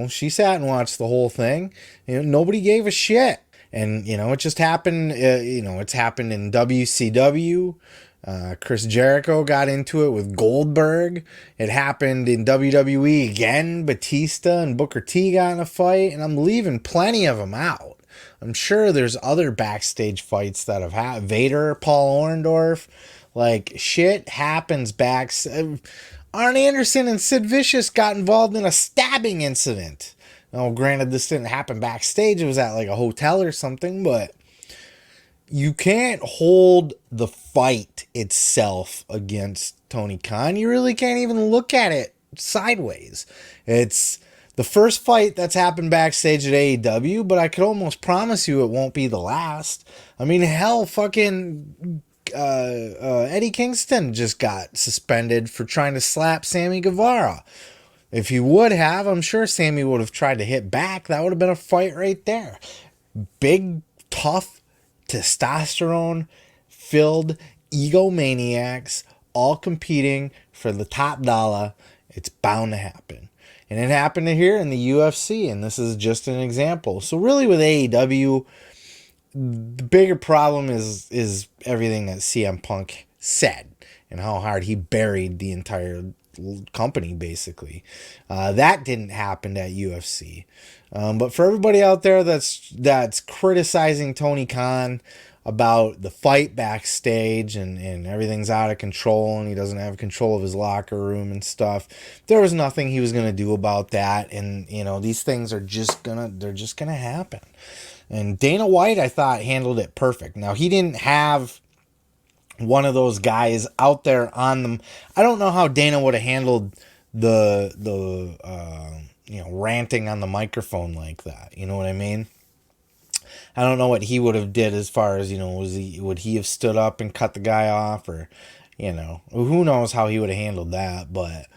She sat and watched the whole thing. Nobody gave a shit. And, it just happened, it's happened in WCW. Chris Jericho got into it with Goldberg. It happened in WWE again. Batista and Booker T got in a fight. And I'm leaving plenty of them out. I'm sure there's other backstage fights that have happened. Vader, Paul Orndorff. Like, shit happens Arn Anderson and Sid Vicious got involved in a stabbing incident. Now, granted, this didn't happen backstage. It was at like a hotel or something, but you can't hold the fight itself against Tony Khan. You really can't even look at it sideways. It's the first fight that's happened backstage at AEW, but I could almost promise you it won't be the last. I mean, hell, fucking Eddie Kingston just got suspended for trying to slap Sammy Guevara. If he would have, I'm sure Sammy would have tried to hit back. That would have been a fight right there. Big, tough, testosterone-filled egomaniacs all competing for the top dollar. It's bound to happen. And it happened here in the UFC, and this is just an example. So really with AEW, the bigger problem is everything that CM Punk said and how hard he buried the entire company, basically. That didn't happen at UFC. But for everybody out there that's criticizing Tony Khan about the fight backstage and everything's out of control and he doesn't have control of his locker room and stuff, there was nothing he was going to do about that. And, you know, these things are they're just going to happen. And Dana White, I thought, handled it perfect. Now, he didn't have one of those guys out there on them. I don't know how Dana would have handled the ranting on the microphone like that. You know what I mean? I don't know what he would have did as far as, would he have stood up and cut the guy off, or, who knows how he would have handled that. But,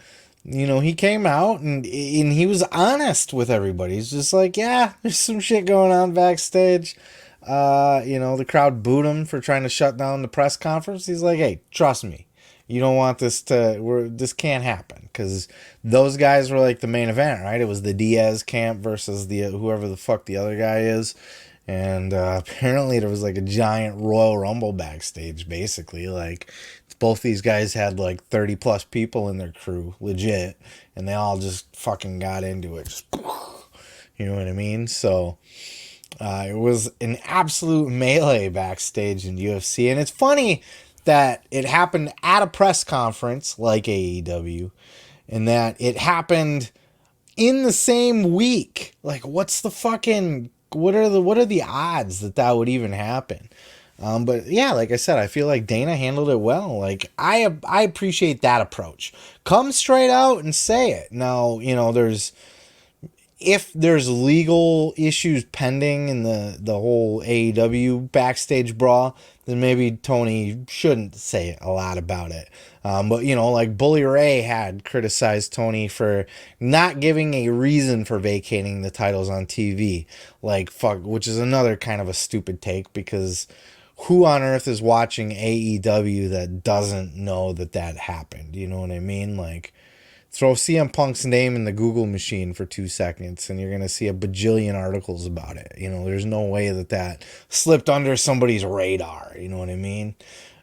he came out and he was honest with everybody. He's just like, yeah, there's some shit going on backstage. The crowd booed him for trying to shut down the press conference. He's like, hey, trust me, you don't want this this can't happen, because those guys were like the main event, right? It was the Diaz camp versus whoever the fuck the other guy is. And apparently there was like a giant Royal Rumble backstage, basically. Like, both these guys had like 30 plus people in their crew, legit, and they all just fucking got into it. Just, you know what I mean? So it was an absolute melee backstage in UFC. And it's funny that it happened at a press conference like AEW, and that it happened in the same week. Like, what are the odds that would even happen? But yeah, like I said, I feel like Dana handled it well. Like, I appreciate that approach. Come straight out and say it. Now, if there's legal issues pending in the whole AEW backstage brawl, then maybe Tony shouldn't say a lot about it. But, like Bully Ray had criticized Tony for not giving a reason for vacating the titles on TV. Like, fuck, which is another kind of a stupid take, because who on earth is watching AEW that doesn't know that happened? You know what I mean? Like, throw CM Punk's name in the Google machine for 2 seconds and you're going to see a bajillion articles about it. There's no way that slipped under somebody's radar. You know what I mean?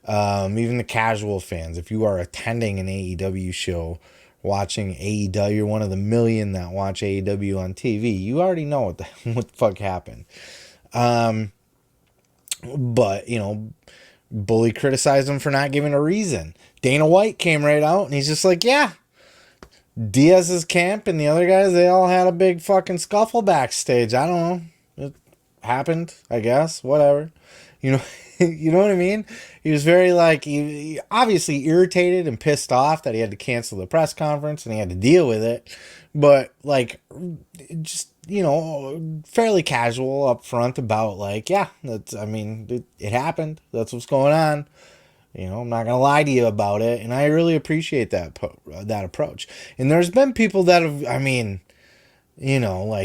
Even the casual fans, if you are attending an AEW show, watching AEW, you're one of the million that watch AEW on TV, you already know what the fuck happened. But, Bully criticized him for not giving a reason. Dana White came right out and he's just like, yeah, Diaz's camp and the other guys, they all had a big fucking scuffle backstage. I don't know. It happened, I guess. Whatever. You know what I mean? He was very he obviously irritated and pissed off that he had to cancel the press conference and he had to deal with it. But just, fairly casual up front about it happened. That's what's going on. I'm not going to lie to you about it. And I really appreciate that approach. And there's been people that have,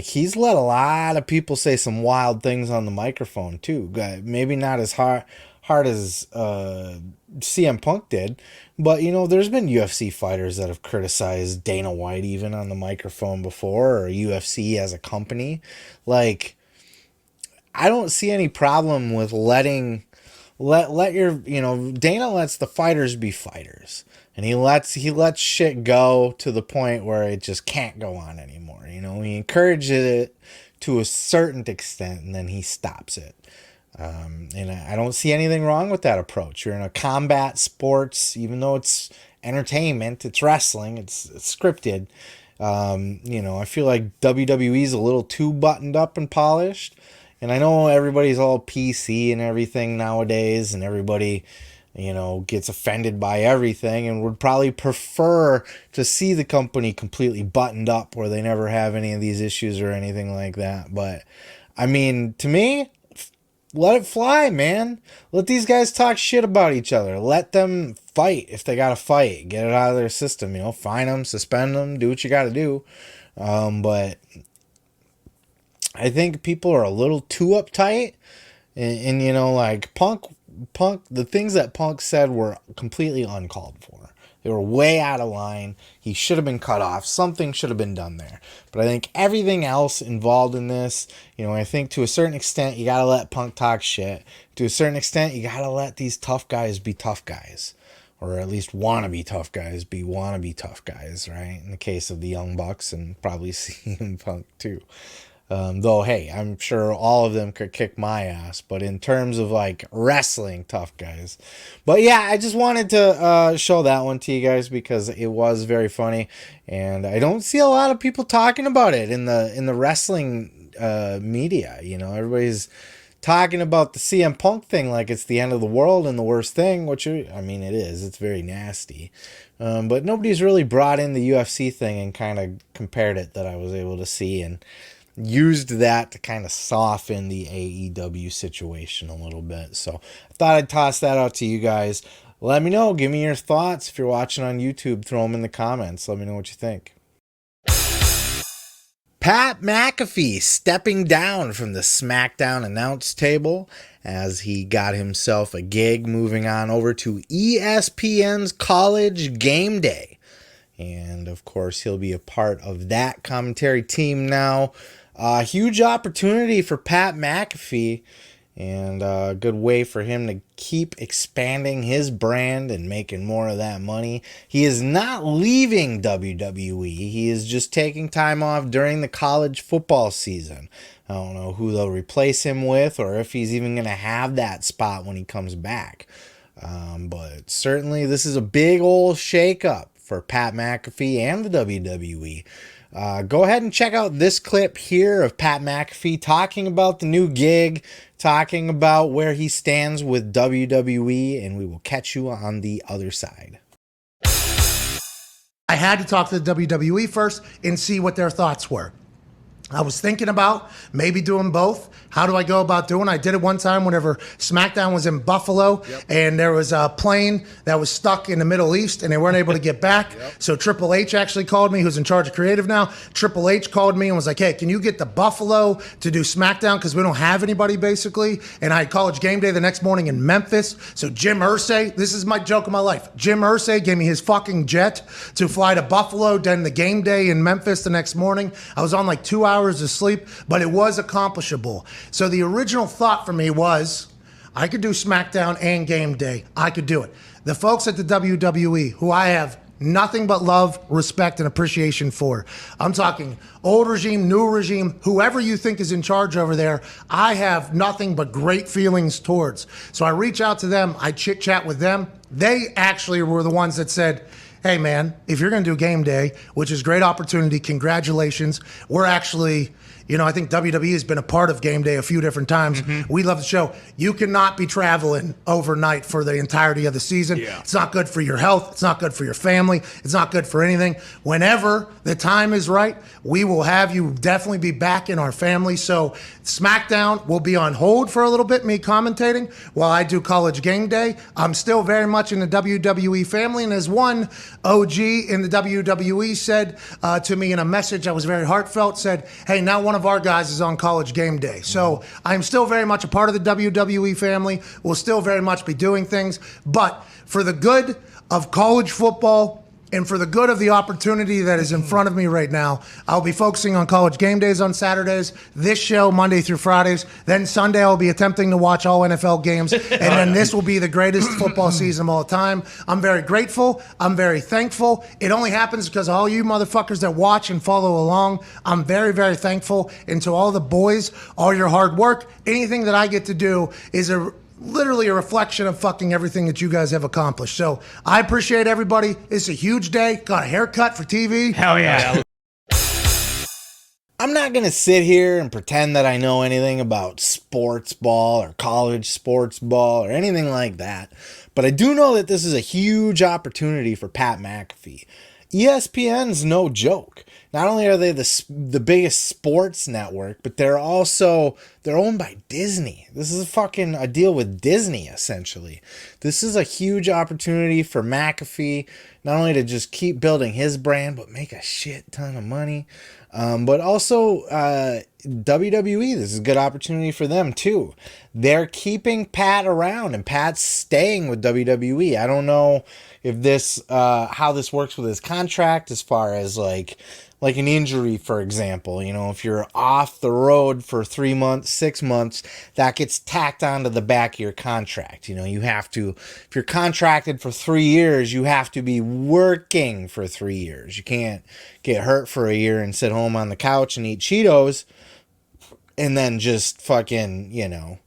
he's let a lot of people say some wild things on the microphone too. Maybe not as hard as CM Punk did. But, there's been UFC fighters that have criticized Dana White even on the microphone before, or UFC as a company. Like, I don't see any problem with letting... Let your, Dana lets the fighters be fighters, and he lets shit go to the point where it just can't go on anymore. He encourages it to a certain extent, and then he stops it. And I don't see anything wrong with that approach. You're in a combat sports, even though it's entertainment, it's wrestling, it's scripted. I feel like WWE's a little too buttoned up and polished. And I know everybody's all PC and everything nowadays, and everybody, gets offended by everything and would probably prefer to see the company completely buttoned up where they never have any of these issues or anything like that. But, I mean, to me, let it fly, man. Let these guys talk shit about each other. Let them fight if they got to fight. Get it out of their system, fine them, suspend them, do what you got to do. But I think people are a little too uptight. And like Punk, the things that Punk said were completely uncalled for. They were way out of line. He should have been cut off. Something should have been done there. But I think everything else involved in this, I think to a certain extent, you got to let Punk talk shit. To a certain extent, you got to let these tough guys be tough guys. Or at least wannabe tough guys be wannabe tough guys, right? In the case of the Young Bucks and probably CM Punk too. Though, hey, I'm sure all of them could kick my ass. But in terms of, like, wrestling tough guys. But, yeah, I just wanted to show that one to you guys because it was very funny. And I don't see a lot of people talking about it in the wrestling media. Everybody's talking about the CM Punk thing like it's the end of the world and the worst thing, which, I mean, it is. It's very nasty. But nobody's really brought in the UFC thing and kind of compared it that I was able to see and used that to kind of soften the AEW situation a little bit. So I thought I'd toss that out to you guys. Let me know. Give me your thoughts. If you're watching on YouTube, throw them in the comments. Let me know what you think. Pat McAfee stepping down from the SmackDown announce table as he got himself a gig, moving on over to ESPN's College Game Day. And, of course, he'll be a part of that commentary team now. Huge opportunity for Pat McAfee and a good way for him to keep expanding his brand and making more of that money. He is not leaving WWE. He is just taking time off during the college football season. I don't know who they'll replace him with or if he's even going to have that spot when he comes back. But certainly this is a big old shakeup for Pat McAfee and the WWE. Go ahead and check out this clip here of Pat McAfee talking about the new gig, talking about where he stands with WWE, and we will catch you on the other side. I had to talk to the WWE first and see what their thoughts were. I was thinking about maybe doing both. How do I go about doing it? I did it one time whenever SmackDown was in Buffalo, and there was a plane that was stuck in the Middle East, and they weren't able to get back. So Triple H actually called me, who's in charge of creative now. Triple H called me and was like, hey, can you get to Buffalo to do SmackDown? Because we don't have anybody, basically. And I had College Game Day the next morning in Memphis. So Jim Irsay, this is my joke of my life. Jim Irsay gave me his fucking jet to fly to Buffalo, then the game day in Memphis the next morning. I was on like 2 hours of sleep, but it was accomplishable. So the original thought for me was I could do SmackDown and Game Day. I could do it. The folks at the WWE, who I have nothing but love, respect, and appreciation for. I'm talking old regime, new regime, whoever you think is in charge over there, I have nothing but great feelings towards. So I reach out to them, I chit chat with them. They actually were the ones that said, hey man, if you're going to do Game Day, which is a great opportunity, congratulations. We're actually, I think WWE has been a part of Game Day a few different times. We love the show. You cannot be traveling overnight for the entirety of the season. It's not good for your health. It's not good for your family. It's not good for anything. Whenever the time is right, we will have you definitely be back in our family. So SmackDown will be on hold for a little bit, me commentating, while I do College Game Day. I'm still very much in the WWE family, and as one OG in the WWE said to me in a message that was very heartfelt, said, hey, now one of our guys is on College Game Day. So I'm still very much a part of the WWE family. We'll still very much be doing things. But for the good of college football and for the good of the opportunity that is in front of me right now, I'll be focusing on College Game Days on Saturdays, this show Monday through Fridays. Then Sunday I'll be attempting to watch all NFL games. And then this will be the greatest football season of all time. I'm very grateful. I'm very thankful. It only happens because of all you motherfuckers that watch and follow along. I'm very, very thankful. And to all the boys, all your hard work, anything that I get to do is literally a reflection of fucking everything that you guys have accomplished. So I appreciate everybody. It's a huge day. Got a haircut for TV. Hell yeah. I'm not going to sit here and pretend that I know anything about sports ball or college sports ball or anything like that. But I do know that this is a huge opportunity for Pat McAfee. ESPN's no joke. Not only are they the biggest sports network, but they're owned by Disney. This is fucking a deal with Disney, essentially. This is a huge opportunity for McAfee, not only to just keep building his brand, but make a shit ton of money. But also WWE, this is a good opportunity for them too. They're keeping Pat around, and Pat's staying with WWE. I don't know if this how this works with his contract as far as like an injury, for example. You know, if you're off the road for 3 months, 6 months, that gets tacked onto the back of your contract. You know, you have to, if you're contracted for 3 years, you have to be working for 3 years. You can't get hurt for a year and sit home on the couch and eat Cheetos and then just fucking, you know,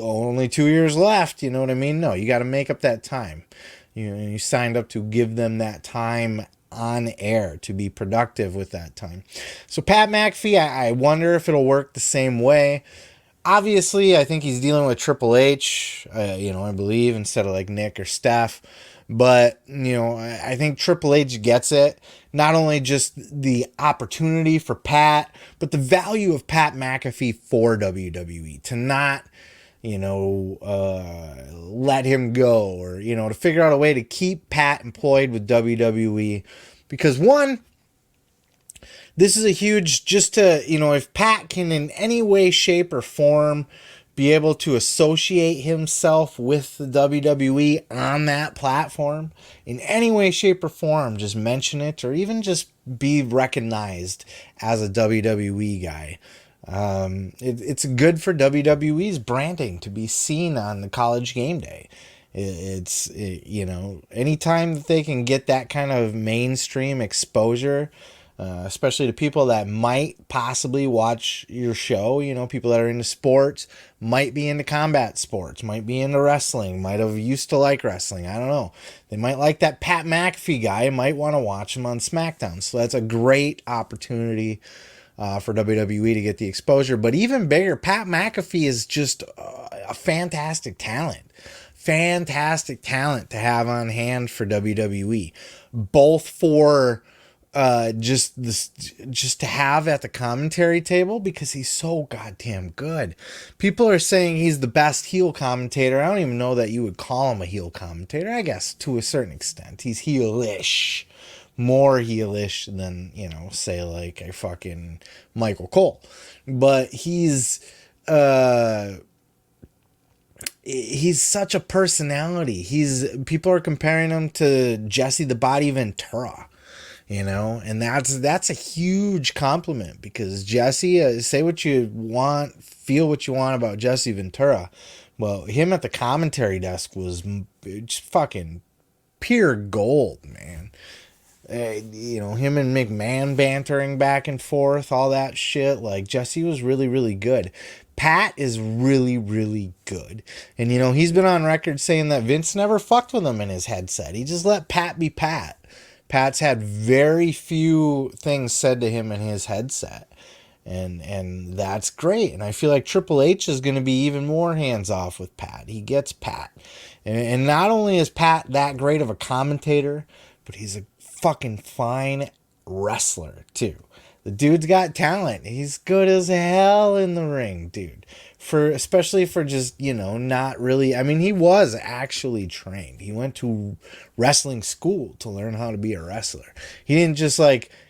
only 2 years left. You know what I mean? No, you got to make up that time. You signed up to give them that time on air to be productive with that time. So Pat McAfee, I wonder if it'll work the same way. Obviously, I think he's dealing with Triple H, I believe, instead of like Nick or Steph. But, I think Triple H gets it. Not only just the opportunity for Pat, but the value of Pat McAfee for WWE. To not, let him go, or, to figure out a way to keep Pat employed with WWE. Because one, this is a huge, just to, if Pat can in any way, shape, or form be able to associate himself with the WWE on that platform, in any way, shape, or form, just mention it, or even just be recognized as a WWE guy. It's good for WWE's branding to be seen on the College Game Day. Anytime that they can get that kind of mainstream exposure, especially to people that might possibly watch your show, people that are into sports, might be into combat sports, might be into wrestling, might have used to like wrestling. I don't know. They might like that Pat McAfee guy, might want to watch him on SmackDown. So that's a great opportunity for WWE to get the exposure. But even bigger, Pat McAfee is just a fantastic talent. Fantastic talent to have on hand for WWE. Both for just to have at the commentary table, because he's so goddamn good. People are saying he's the best heel commentator. I don't even know that you would call him a heel commentator. I guess to a certain extent he's heelish, more heelish than, say like a fucking Michael Cole. But he's such a personality. People are comparing him to Jesse the Body Ventura. And that's a huge compliment, because Jesse, say what you want, feel what you want about Jesse Ventura. Well, him at the commentary desk was just fucking pure gold, man. Him and McMahon bantering back and forth, all that shit. Like, Jesse was really, really good. Pat is really, really good. And, he's been on record saying that Vince never fucked with him in his headset. He just let Pat be Pat. Pat's had very few things said to him in his headset. And that's great. And I feel like Triple H is going to be even more hands-off with Pat. He gets Pat. And not only is Pat that great of a commentator, but he's a fucking fine wrestler, too. The dude's got talent. He's good as hell in the ring, dude. Especially for just, not really. I mean, he was actually trained. He went to wrestling school to learn how to be a wrestler. He didn't just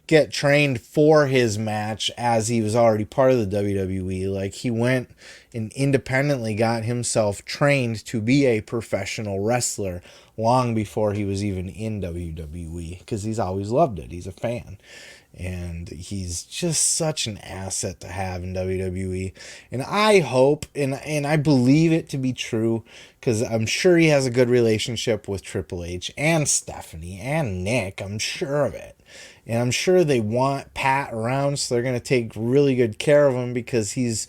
get trained for his match as he was already part of the WWE. Like, he went and independently got himself trained to be a professional wrestler long before he was even in WWE, because he's always loved it. He's a fan. And he's just such an asset to have in WWE. And I hope, and I believe it to be true, because I'm sure he has a good relationship with Triple H and Stephanie and Nick. I'm sure of it. And I'm sure they want Pat around, so they're going to take really good care of him, because he's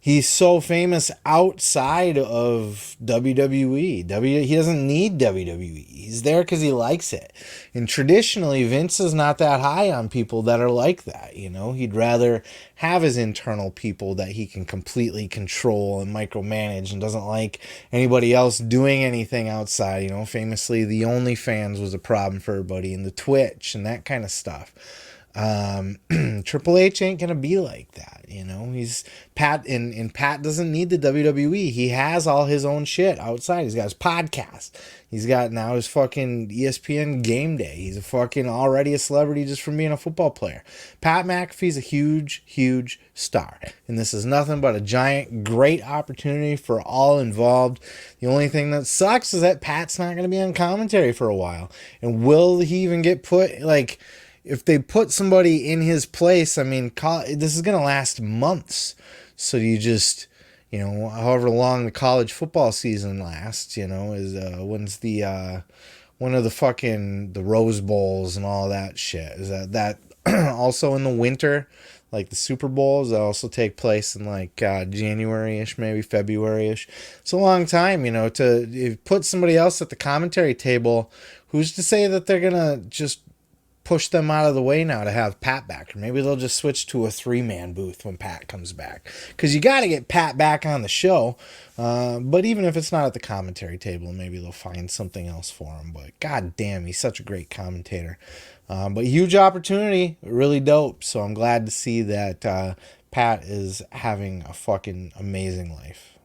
He's so famous outside of WWE. He doesn't need WWE. He's there because he likes it. And traditionally, Vince is not that high on people that are like that. You know, he'd rather have his internal people that he can completely control and micromanage, and doesn't like anybody else doing anything outside. You know, famously, the OnlyFans was a problem for everybody, and the Twitch and that kind of stuff. Triple H ain't gonna be like that, you know. He's Pat, and Pat doesn't need the WWE. He has all his own shit outside. He's got his podcast. He's got now his fucking ESPN Game Day. He's a fucking already a celebrity just from being a football player. Pat McAfee's a huge star, and this is nothing but a giant, great opportunity for all involved. The only thing that sucks is that Pat's not gonna be on commentary for a while, and will he even get put like? If they put somebody in his place, I mean, this is going to last months. So you just, you know, however long the college football season lasts, you know, is when's the one of the fucking the Rose Bowls and all that shit. Is that also in the winter, like the Super Bowls that also take place in like January-ish, maybe February-ish. It's a long time, you know, to put somebody else at the commentary table. Who's to say that they're going to just push them out of the way now to have Pat back? Or maybe they'll just switch to a 3-man booth when Pat comes back, because you got to get Pat back on the show. But even if it's not at the commentary table, maybe they'll find something else for him. But god damn, he's such a great commentator. But huge opportunity, really dope. So I'm glad to see that Pat is having a fucking amazing life.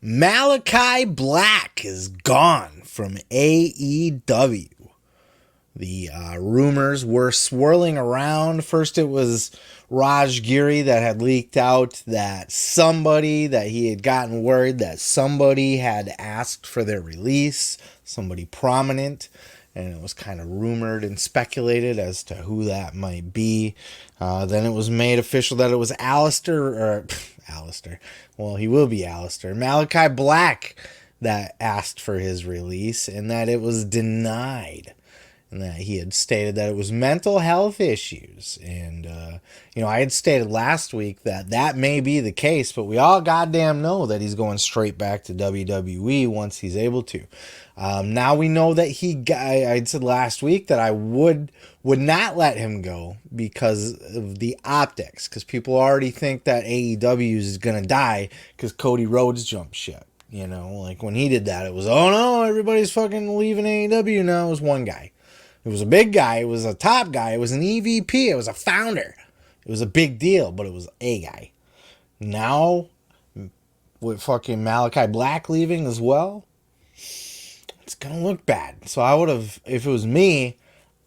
Malakai Black is gone from AEW. The rumors were swirling around. First, it was Raj Giri that had leaked out that he had gotten word that somebody had asked for their release, somebody prominent, and it was kind of rumored and speculated as to who that might be. Then it was made official that it was Alistair. Well, he will be Alistair. Malakai Black that asked for his release, and that it was denied. And that he had stated that it was mental health issues. And, you know, I had stated last week that may be the case, but we all goddamn know that he's going straight back to WWE once he's able to. Now we know that I said last week that I would not let him go because of the optics, because people already think that AEW is going to die because Cody Rhodes jumped ship. You know, like when he did that, it was, oh no, everybody's fucking leaving AEW now. It was one guy. It was a big guy. It was a top guy. It was an EVP. It was a founder. It was a big deal, but it was a guy. Now, with fucking Malakai Black leaving as well, it's going to look bad. So I would have, if it was me,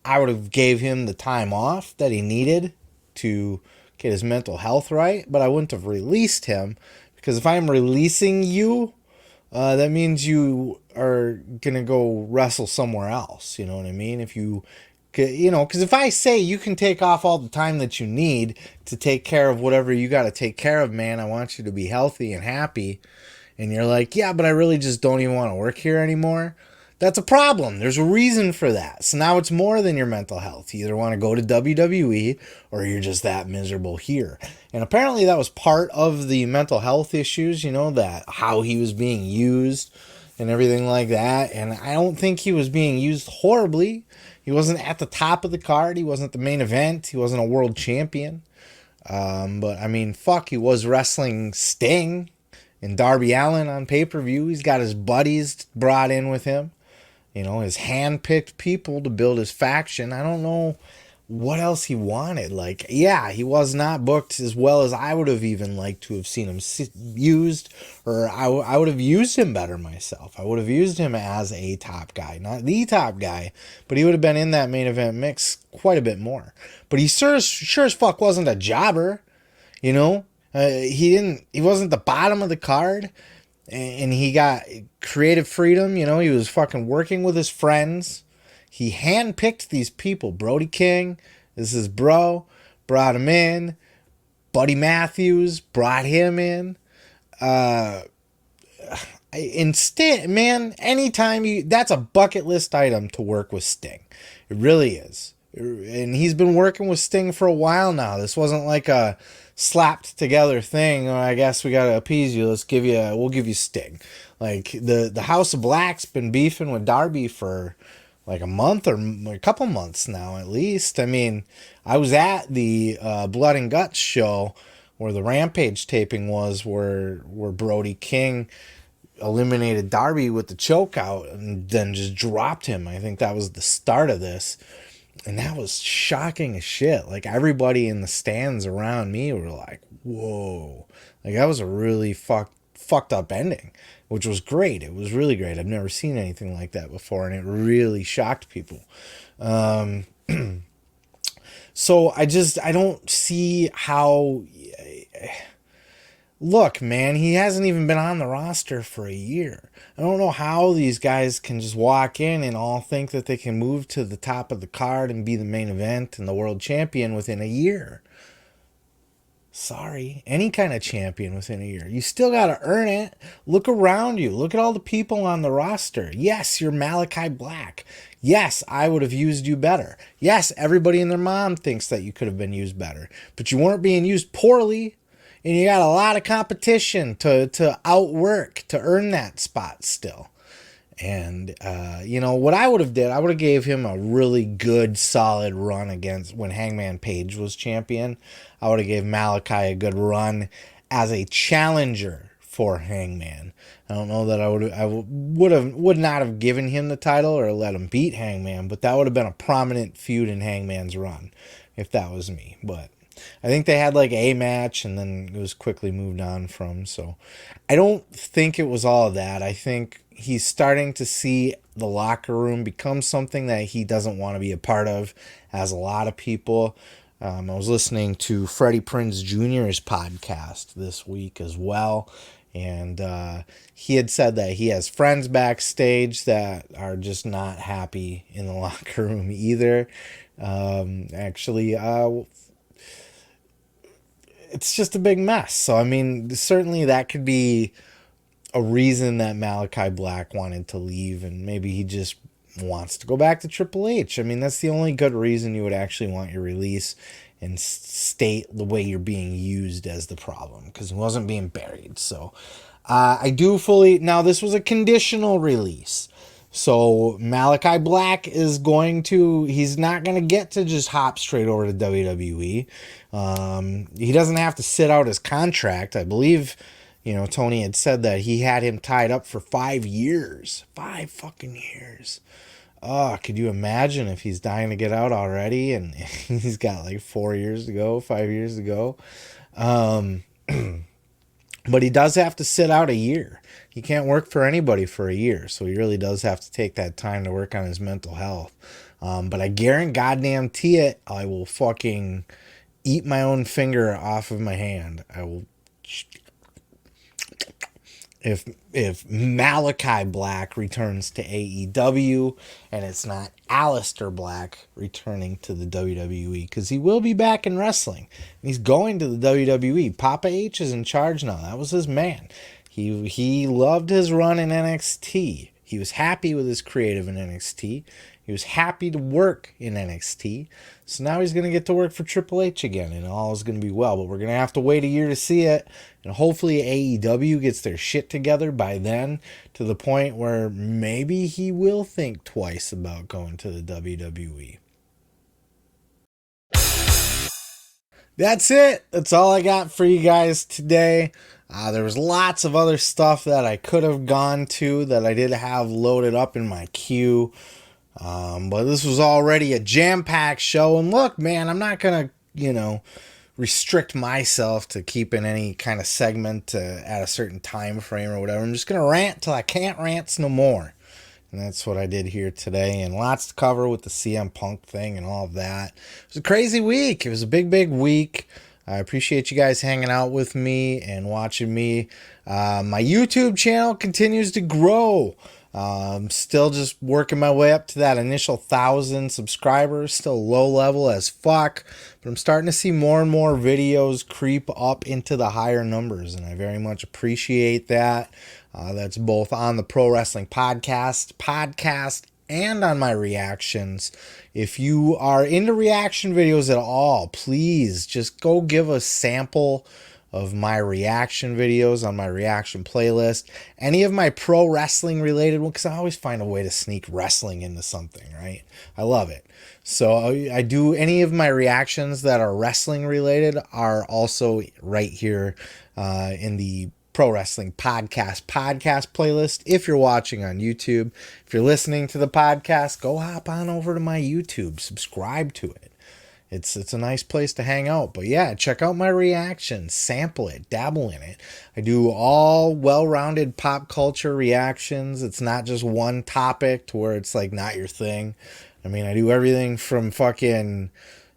I would have gave him the time off that he needed to get his mental health right, but I wouldn't have released him, because if I'm releasing you, that means you are going to go wrestle somewhere else. You know what I mean? If you know, because if I say you can take off all the time that you need to take care of whatever you got to take care of, man, I want you to be healthy and happy. And you're like, yeah, but I really just don't even want to work here anymore. That's a problem. There's a reason for that. So now it's more than your mental health. You either want to go to WWE or you're just that miserable here. And apparently that was part of the mental health issues, you know, that how he was being used and everything like that. And I don't think he was being used horribly. He wasn't at the top of the card. He wasn't the main event. He wasn't a world champion. But I mean, fuck, he was wrestling Sting and Darby Allin on pay-per-view. He's got his buddies brought in with him. You know, his hand-picked people to build his faction. I don't know what else he wanted. Like, yeah, he was not booked as well as I would have even liked to have seen him used, or I would have used him better myself. I would have used him as a top guy, not the top guy, but he would have been in that main event mix quite a bit more. But he sure as fuck wasn't a jobber, you know? He wasn't the bottom of the card. And he got creative freedom, you know, he was fucking working with his friends. He handpicked these people. Brody King, this is bro, brought him in. Buddy Matthews brought him in. Instead, man, anytime that's a bucket list item to work with Sting. It really is. And he's been working with Sting for a while now. This wasn't like slapped together thing. Oh, I guess we gotta appease you. We'll give you Sting. Like the House of Black's been beefing with Darby for like a month or a couple months now, at least. I mean, I was at the Blood and Guts show where the Rampage taping was, where Brody King eliminated Darby with the choke out and then just dropped him. I think that was the start of this. And that was shocking as shit. Like, everybody in the stands around me were like, whoa. Like, that was a really fucked up ending, which was great. It was really great. I've never seen anything like that before, and it really shocked people. So I don't see how... Look, man, he hasn't even been on the roster for a year. I don't know how these guys can just walk in and all think that they can move to the top of the card and be the main event and the world champion within a year. Sorry, any kind of champion within a year. You still got to earn it. Look around you. Look at all the people on the roster. Yes, you're Malakai Black. Yes, I would have used you better. Yes, everybody and their mom thinks that you could have been used better. But you weren't being used poorly. And you got a lot of competition to outwork to earn that spot still. And, what I would have did, I would have gave him a really good, solid run against when Hangman Page was champion. I would have gave Malakai a good run as a challenger for Hangman. I don't know that I would not have given him the title or let him beat Hangman, but that would have been a prominent feud in Hangman's run if that was me. But I think they had like a match and then it was quickly moved on from. So I don't think it was all of that. I think he's starting to see the locker room become something that he doesn't want to be a part of, as a lot of people. I was listening to Freddie Prinze Jr.'s podcast this week as well. And he had said that he has friends backstage that are just not happy in the locker room either. It's just a big mess. So, I mean, certainly that could be a reason that Malakai Black wanted to leave, and maybe he just wants to go back to Triple H. I mean, that's the only good reason you would actually want your release and state the way you're being used as the problem, because he wasn't being buried. So, I do fully... Now, this was a conditional release. So Malakai Black is he's not going to get to just hop straight over to WWE. He doesn't have to sit out his contract. I believe, Tony had said that he had him tied up for 5 years. 5 fucking years. Could you imagine if he's dying to get out already and he's got like 4 years to go, 5 years to go? But he does have to sit out a year. He can't work for anybody for a year, so he really does have to take that time to work on his mental health. But I guarantee it, I will fucking eat my own finger off of my hand. I will... If Malakai Black returns to AEW and it's not Aleister Black returning to the WWE, because he will be back in wrestling. And he's going to the WWE. Papa H is in charge now. That was his man. He loved his run in NXT. He was happy with his creative in NXT. He was happy to work in NXT. So now he's going to get to work for Triple H again, and all is going to be well. But we're going to have to wait a year to see it. And hopefully AEW gets their shit together by then, to the point where maybe he will think twice about going to the WWE. That's it. That's all I got for you guys today. There was lots of other stuff that I could have gone to that I did have loaded up in my queue. But this was already a jam-packed show. And look, man, I'm not going to, restrict myself to keeping any kind of segment at a certain time frame or whatever. I'm just going to rant till I can't rant no more. And that's what I did here today. And lots to cover with the CM Punk thing and all of that. It was a crazy week. It was a big, big week. I appreciate you guys hanging out with me and watching me. My YouTube channel continues to grow. I'm still just working my way up to that initial 1,000 subscribers. Still low level as fuck. But I'm starting to see more and more videos creep up into the higher numbers. And I very much appreciate that. That's both on the Pro Wrestling Podcast and on my reactions. If you are into reaction videos at all, please just go give a sample of my reaction videos on my reaction playlist. Any of my pro wrestling related ones, because I always find a way to sneak wrestling into something, right? I love it. So I do any of my reactions that are wrestling related are also right here in the Pro Wrestling Podcast playlist. If you're watching on YouTube, if you're listening to the podcast, go hop on over to my YouTube, subscribe to it. It's a nice place to hang out. But yeah, check out my reactions, sample it, dabble in it. I do all well-rounded pop culture reactions. It's not just one topic to where it's like not your thing. I mean, I do everything from fucking,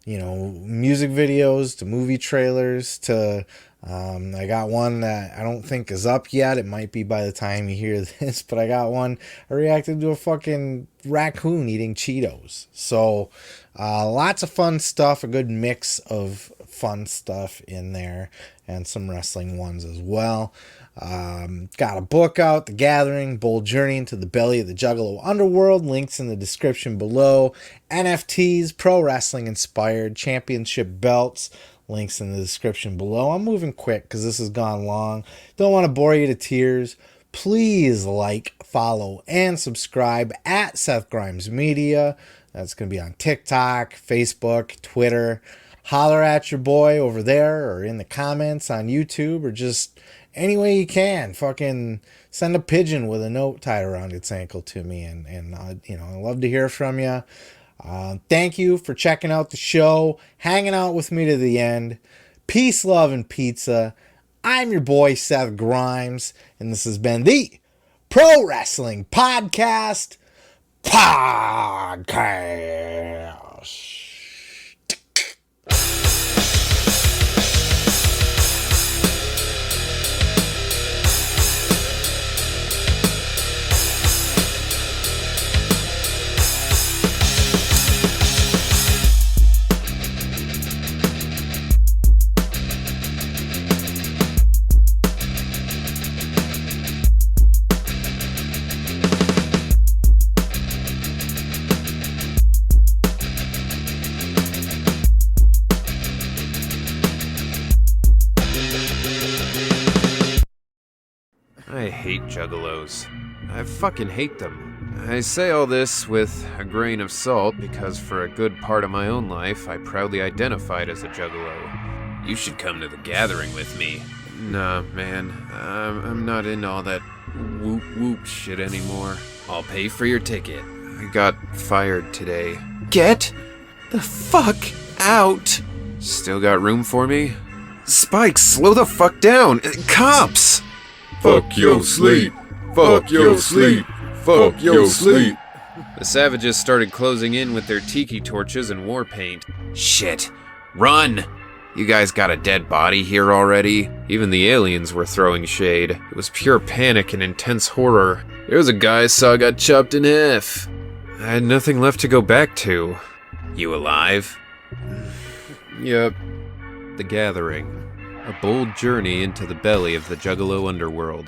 music videos to movie trailers to I got one that I don't think is up yet. It might be by the time you hear this, but I got one. I reacted to a fucking raccoon eating Cheetos. So lots of fun stuff, a good mix of fun stuff in there, and some wrestling ones as well. Got a book out, The Gathering, Bold Journey into the Belly of the Juggalo Underworld. Links in the description below. NFTs, pro wrestling inspired, championship belts. Links in the description below. I'm moving quick because this has gone long. Don't want to bore you to tears. Please like, follow, and subscribe at Seth Grimes Media. That's going to be on TikTok, Facebook, Twitter. Holler at your boy over there or in the comments on YouTube, or just any way you can. Fucking send a pigeon with a note tied around its ankle to me, and I'd love to hear from you. Thank you for checking out the show, hanging out with me to the end. Peace, love, and pizza. I'm your boy, Seth Grimes, and this has been the Pro Wrestling Podcast. I hate juggalos. I fucking hate them. I say all this with a grain of salt because for a good part of my own life, I proudly identified as a juggalo. You should come to the gathering with me. Nah, man. I'm not into all that whoop-whoop shit anymore. I'll pay for your ticket. I got fired today. Get the fuck out! Still got room for me? Spike, slow the fuck down! Cops! Fuck your sleep. Fuck your sleep. Fuck your sleep. The savages started closing in with their tiki torches and war paint. Shit. Run! You guys got a dead body here already? Even the aliens were throwing shade. It was pure panic and intense horror. There was a guy I saw got chopped in half. I had nothing left to go back to. You alive? Yep. The Gathering. A bold journey into the belly of the Juggalo underworld.